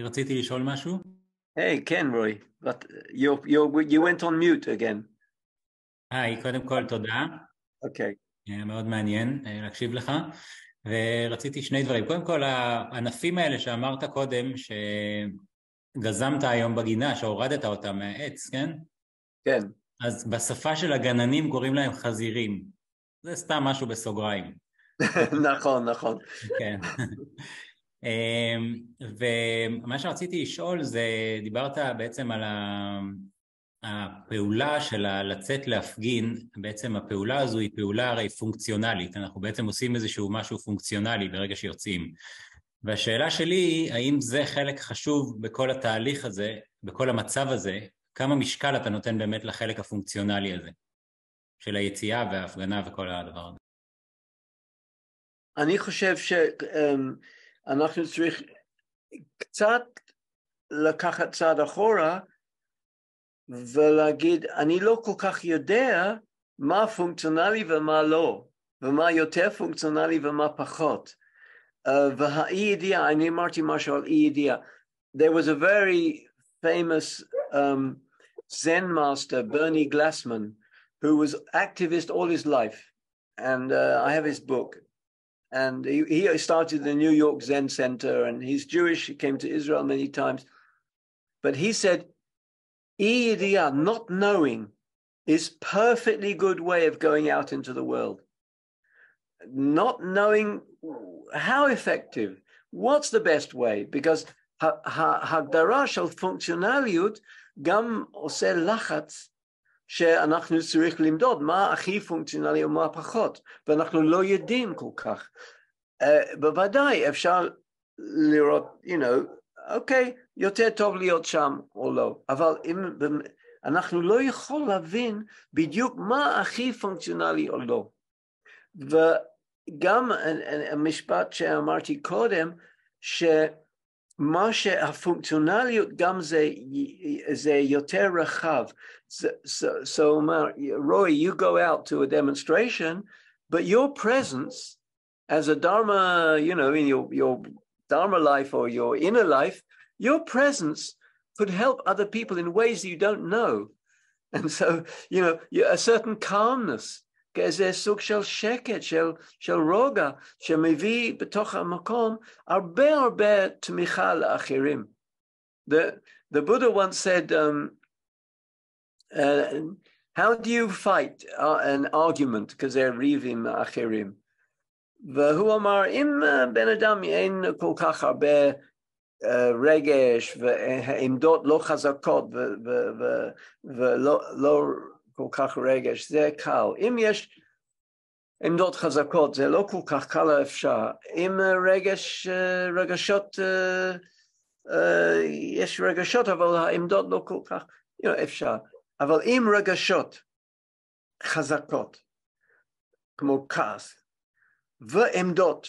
רציתי לשאול משהו? Hey, כן, רוי. But you went on mute again. היי, קודם כל תודה. אוקיי. מאוד מעניין להקשיב לך. ורציתי שני דברים. קודם כל, הענפים האלה שאמרת קודם, שגזמת היום בגינה, שהורדת אותם מהעץ, כן? כן. אז בשפה של הגננים קוראים להם חזירים. זה סתם משהו בסוגריים. נכון, נכון. כן. ומה שרציתי לשאול זה, דיברת בעצם על הפעולה של לצאת להפגין, בעצם הפעולה הזו היא פעולה הרי פונקציונלית, אנחנו בעצם עושים איזשהו משהו פונקציונלי ברגע שיוצאים. והשאלה שלי היא, האם זה חלק חשוב בכל התהליך הזה, בכל המצב הזה, כמה משקל אתה נותן באמת לחלק הפונקציונלי הזה, של היציאה וההפגנה וכל הדבר הזה? אני חושב שאנחנו צריכים קצת לקחת צעד אחורה, ולהגיד, אני לא כל כך יודע מה פונקציונלי ומה לא, ומה יותר פונקציונלי ומה פחות. והאי ידיעה, אני אמרתי משהו על אי ידיעה. There was a very famous Zen master, Bernie Glassman, who was activist all his life. And I have his book. And he started the New York Zen Center, and he's Jewish, he came to Israel many times. But he said, Iyadiya, not knowing, is perfectly good way of going out into the world. Not knowing how effective, what's the best way? Because ההגדרה של פונקציונליות גם עושה לחץ שאנחנו צריך למדוד מה הכי פונקציונלי ומה פחות, ואנחנו לא יודעים כל כך. בוודאי אפשר לראות, אוקיי, יותר טוב להיות שם או לא, אבל אנחנו לא יכולים להבין בדיוק מה הכי פונקציונלי או לא. וגם המשפט שאמרתי קודם, שמה שהפונקציונליות גם זה יותר רחב. So Roy, you go out to a demonstration, but your presence as a Dharma, in your Dharma life or your inner life, your presence could help other people in ways you don't know. And so, a certain calmness, כאיזה סוג של שקט, של רוגע, שמביא בתוך המקום הרבה תמיכה לאחרים. The Buddha once said, how do you fight an argument? כזה ריב עם האחרים. והוא אמר, אם בן אדם אין כל כך הרבה רגש ועמדות לא חזקות ולא כל כך רגש, זה קל. אם יש עמדות חזקות, זה לא כל כך קל אפשר. אם רגשות, יש רגשות, אבל העמדות לא כל כך אפשר. אבל אם רגשות חזקות, כמו כעס, ועמדות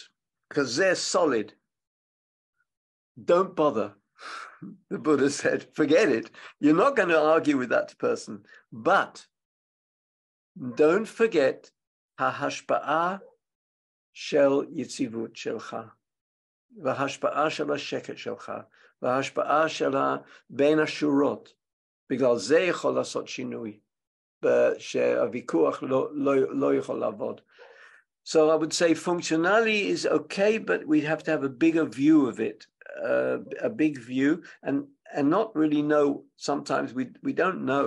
כזה solid, don't bother. The Buddha said, forget it. You're not going to argue with that person. But don't forget ההשפעה של יציבות שלך, וההשפעה של השקט שלך, וההשפעה של בין השורות. בגלל זה יכול לעשות שינוי, שהוויכוח לא יכול לעבוד. So I would say functionally is okay, but we have to have a bigger view of it, a big view, and not really know. Sometimes we don't know.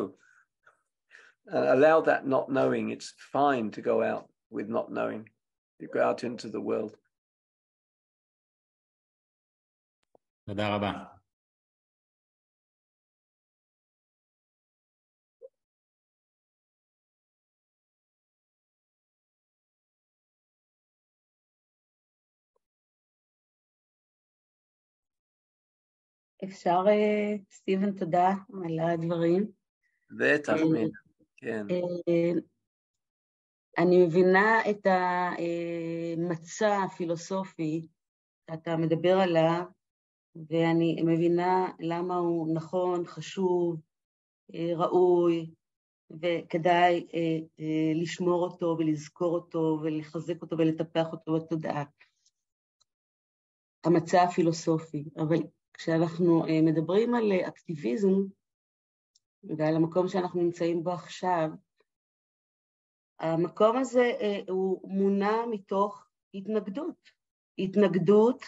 Allow that not knowing. It's fine to go out with not knowing, to go out into the world. תודה רבה. אפשר, סטיבן, תודה על הדברים. בטח, כן. אני מבינה את המצע הפילוסופי שאתה מדבר עליו, ואני מבינה למה הוא נכון, חשוב, ראוי, וכדאי לשמור אותו ולזכור אותו ולחזק אותו ולטפח אותו בתודעה. המצע הפילוסופי, אבל כשאנחנו מדברים על אקטיביזם, ועל המקום שאנחנו נמצאים בו עכשיו, המקום הזה הוא מונע מתוך התנגדות. התנגדות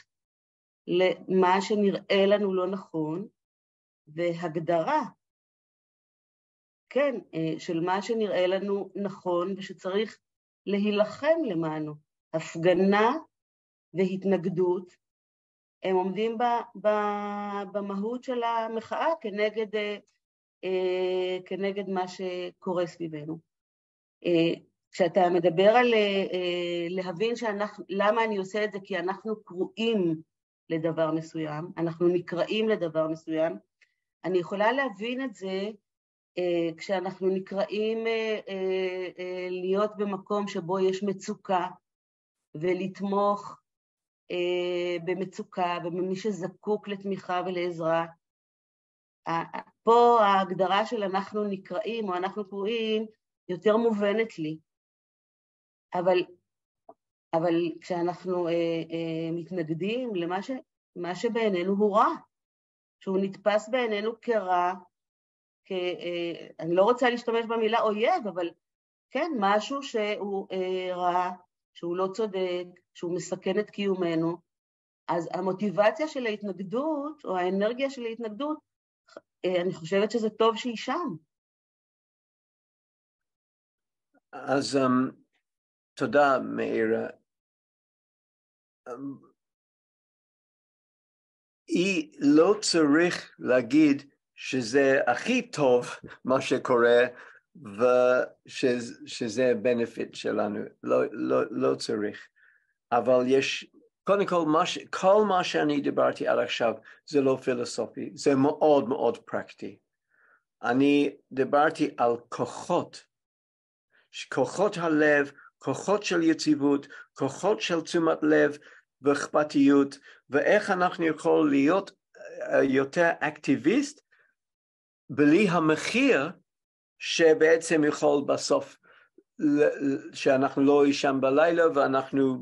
למה שנראה לנו לא נכון, והגדרה, כן, של מה שנראה לנו נכון, ושצריך להילחם למענו. הפגנה והתנגדות, הם עומדים במהות של המחאה כנגד מה שקורה סביבנו. כשאתה מדבר על להבין למה אני עושה את זה, כי אנחנו קרואים לדבר מסוים, אנחנו נקראים לדבר מסוים, אני יכולה להבין את זה כשאנחנו נקראים להיות במקום שבו יש מצוקה, ולתמוך במצוקה ובמי שזקוק לתמיכה ולעזרה. פה ההגדרה של אנחנו נקראים או אנחנו קרואים יותר מובנת לי. אבל כשאנחנו מתנגדים למה שבעינינו הוא רע, שהוא נתפס בעינינו כרע, אני לא רוצה להשתמש במילה אויב, אבל כן, משהו שהוא רע, שהוא לא צודק, שהוא מסכן את קיומנו, אז המוטיבציה של ההתנגדות, או האנרגיה של ההתנגדות, אני חושבת שזה טוב שהיא שם. אז תודה, מאירה. היא לא צריך להגיד שזה הכי טוב מה שקורה, ושזה benefit שלנו, לא צריך. אבל יש, קודם כל, כל מה שאני דיברתי עד עכשיו, זה לא פילוסופי, זה מאוד מאוד פרקטי. אני דיברתי על כוחות, כוחות הלב, כוחות של יציבות, כוחות של תשומת לב ואכפתיות, ואיך אנחנו יכולים להיות יותר אקטיביסט, בלי המחיר שבעצם יכול בסוף, שאנחנו לא ישן בלילה, ואנחנו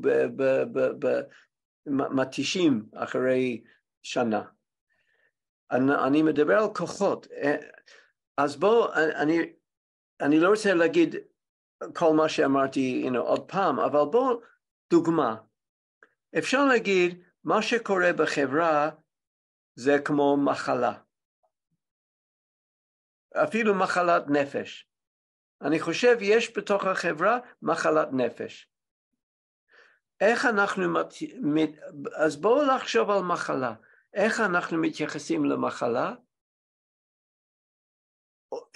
מתישים אחרי שנה. אני מדבר על כוחות, אז בואו, אני לא רוצה להגיד כל מה שאמרתי עוד פעם, אבל בואו דוגמה. אפשר להגיד, מה שקורה בחברה זה כמו מחלה. אפילו מחלת נפש. אני חושב יש בתוך החברה מחלת נפש. איך אנחנו, אז בואו לחשוב על מחלה. איך אנחנו מתייחסים למחלה?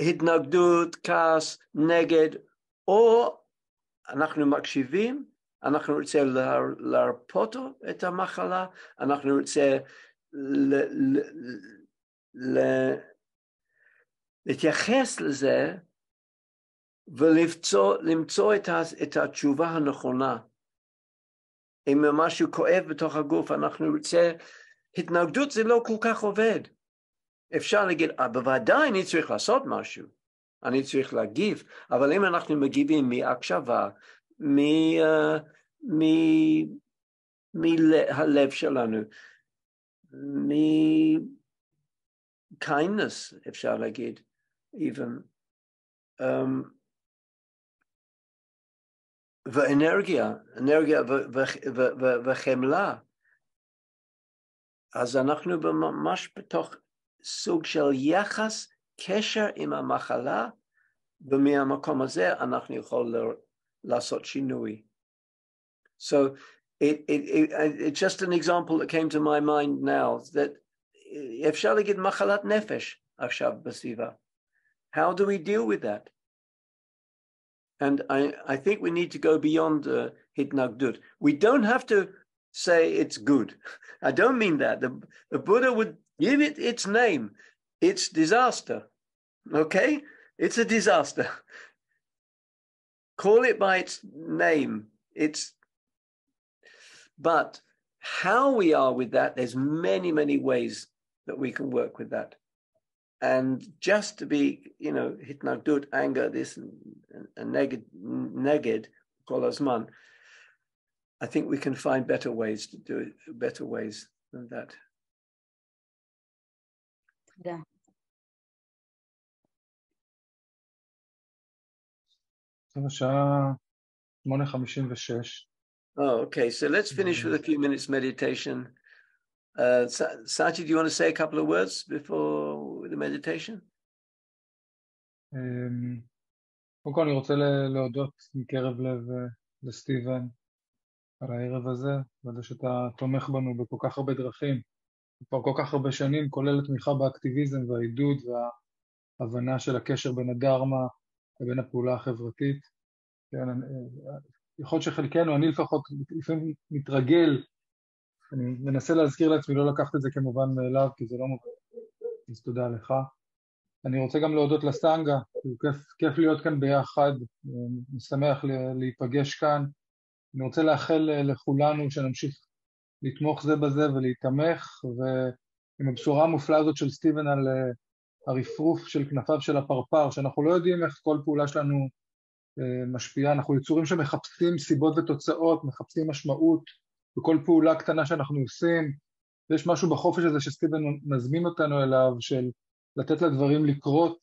התנגדות, כעס, נגד, או אנחנו מקשיבים, אנחנו רוצים להרפות את המחלה, אנחנו רוצים להתייחס לזה ולמצוא את התשובה הנכונה. אם משהו כואב בתוך הגוף, אנחנו רוצה, התנגדות זה לא כל כך עובד. אפשר להגיד, בוודאי אני צריך לעשות משהו, אני צריך להגיב, אבל אם אנחנו מגיבים מהקשבה, מהלב שלנו, kindness, אפשר להגיד, even, ואנרגיה וחמלה, אז אנחנו ממש בתוך סוג של יחס, קשר עם המחלה, ומהמקום הזה אנחנו יכולים לעשות שינוי. So it's just an example that came to my mind now, that אפשר להגיד מחלת נפש עכשיו בסביבה. How do we deal with that? And I think we need to go beyond התנגדות. We don't have to say it's good. I don't mean that. The Buddha would give it its name. It's disaster. Okay? It's a disaster. Call it by its name. But how we are with that, there's many, many ways that we can work with that. And just to be, התנגדות, anger, this and neged, כל הזמן, I think we can find better ways to do it, better ways than that. תודה. השעה 8:56. Oh, okay. So let's finish with a few minutes meditation. Sati, do you want to say a couple of words before the meditation? קודם כל אני רוצה להודות מקרב לב לסטיבן על הערב הזה, ועל שאתה תומך בנו בכל כך הרבה דרכים, כבר כל כך הרבה שנים, כולל התמיכה באקטיביזם והעידוד וההבנה של הקשר בין הדהרמה לבין הפעולה החברתית. יכול להיות שחלקנו, אני לפחות לפעמים מתרגל, אני מנסה להזכיר לעצמי לא לקחת את זה כמובן מאליו, כי זה לא מובן, אז תודה לך. אני רוצה גם להודות לסנגה, כיף להיות כאן ביחד, משמח להיפגש כאן. אני רוצה לאחל לכולנו שנמשיך לתמוך זה בזה ולהתמך, ועם הבשורה המופלאה הזאת של סטיבן על הרפרוף של כנפיו של הפרפר, שאנחנו לא יודעים איך כל פעולה שלנו משפיעה, אנחנו יצורים שמחפשים סיבות ותוצאות, מחפשים משמעות בכל פעולה קטנה שאנחנו עושים, ויש משהו בחופש הזה שסטיבן מזמין אותנו אליו, של לתת לדברים לקרות,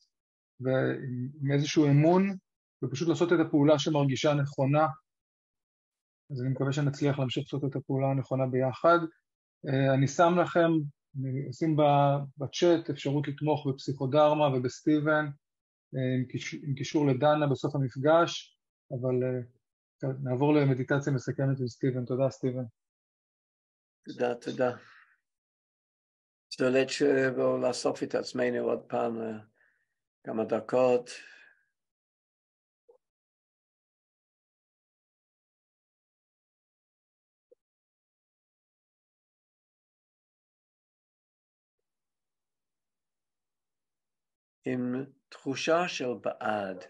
ועם איזשהו אמון, ופשוט לעשות את הפעולה שמרגישה נכונה. אז אני מקווה שנצליח להמשיך לעשות את הפעולה הנכונה ביחד. אני שם לכם, אני אשים בצ'אט אפשרות לתמוך בפסיכודהרמה ובסטיבן, עם קישור לדנה בסוף המפגש, אבל נעבור למדיטציה מסכמת עם סטיבן. תודה סטיבן. תודה. So בואו לאסוף את עצמנו עוד פעם כמה דקות. עם תחושה של בעד.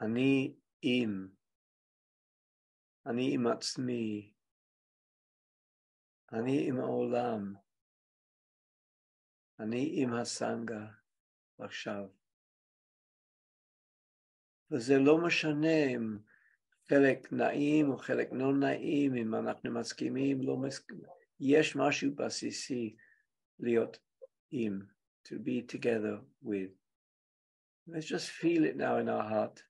אני עם עצמי. אני עם העולם, אני עם הסנגה עכשיו. וזה לא משנה אם חלק נעים או חלק לא נעים, אם אנחנו מסכימים, לא מסכימים. יש משהו בסיסי להיות עם, to be together with. Let's just feel it now in our heart.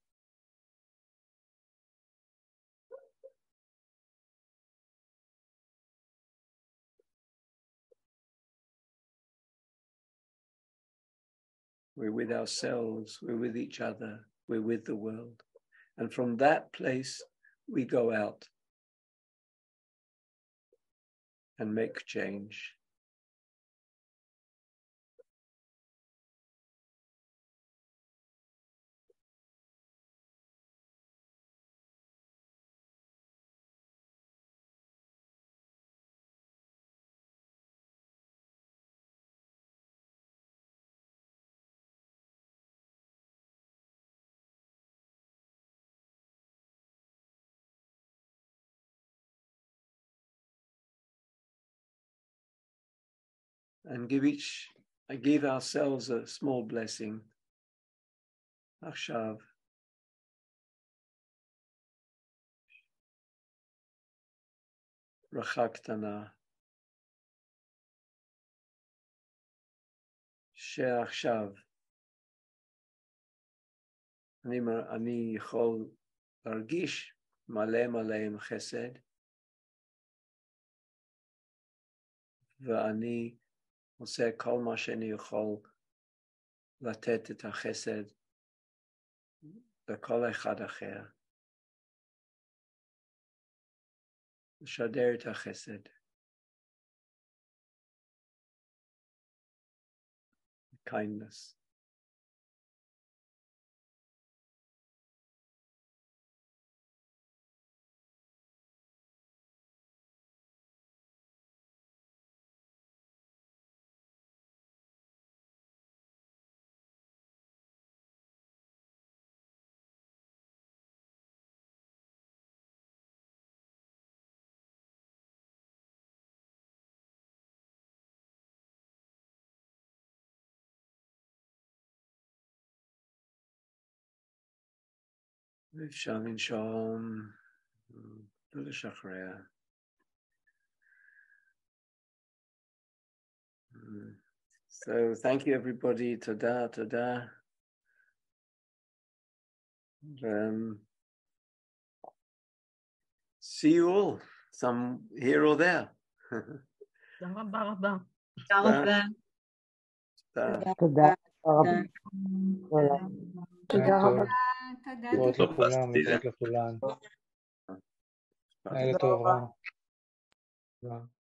We're with ourselves, we're with each other, we're with the world. And from that place, we go out and make change. and give ourselves a small blessing. עכשיו. ברכה קטנה. שעכשיו אני יכול להרגיש מלא עם חסד, ואני עושה כל מה שאני יכול לתת את החסד לכל אחד אחר. לשדר את החסד. kindness. אפשר לנשום ולשחרר. So thank you everybody. תודה. See you all, some here or there. רבה. תודה רבה. תודה רבה. להתראות לכולם. לילה טוב רם.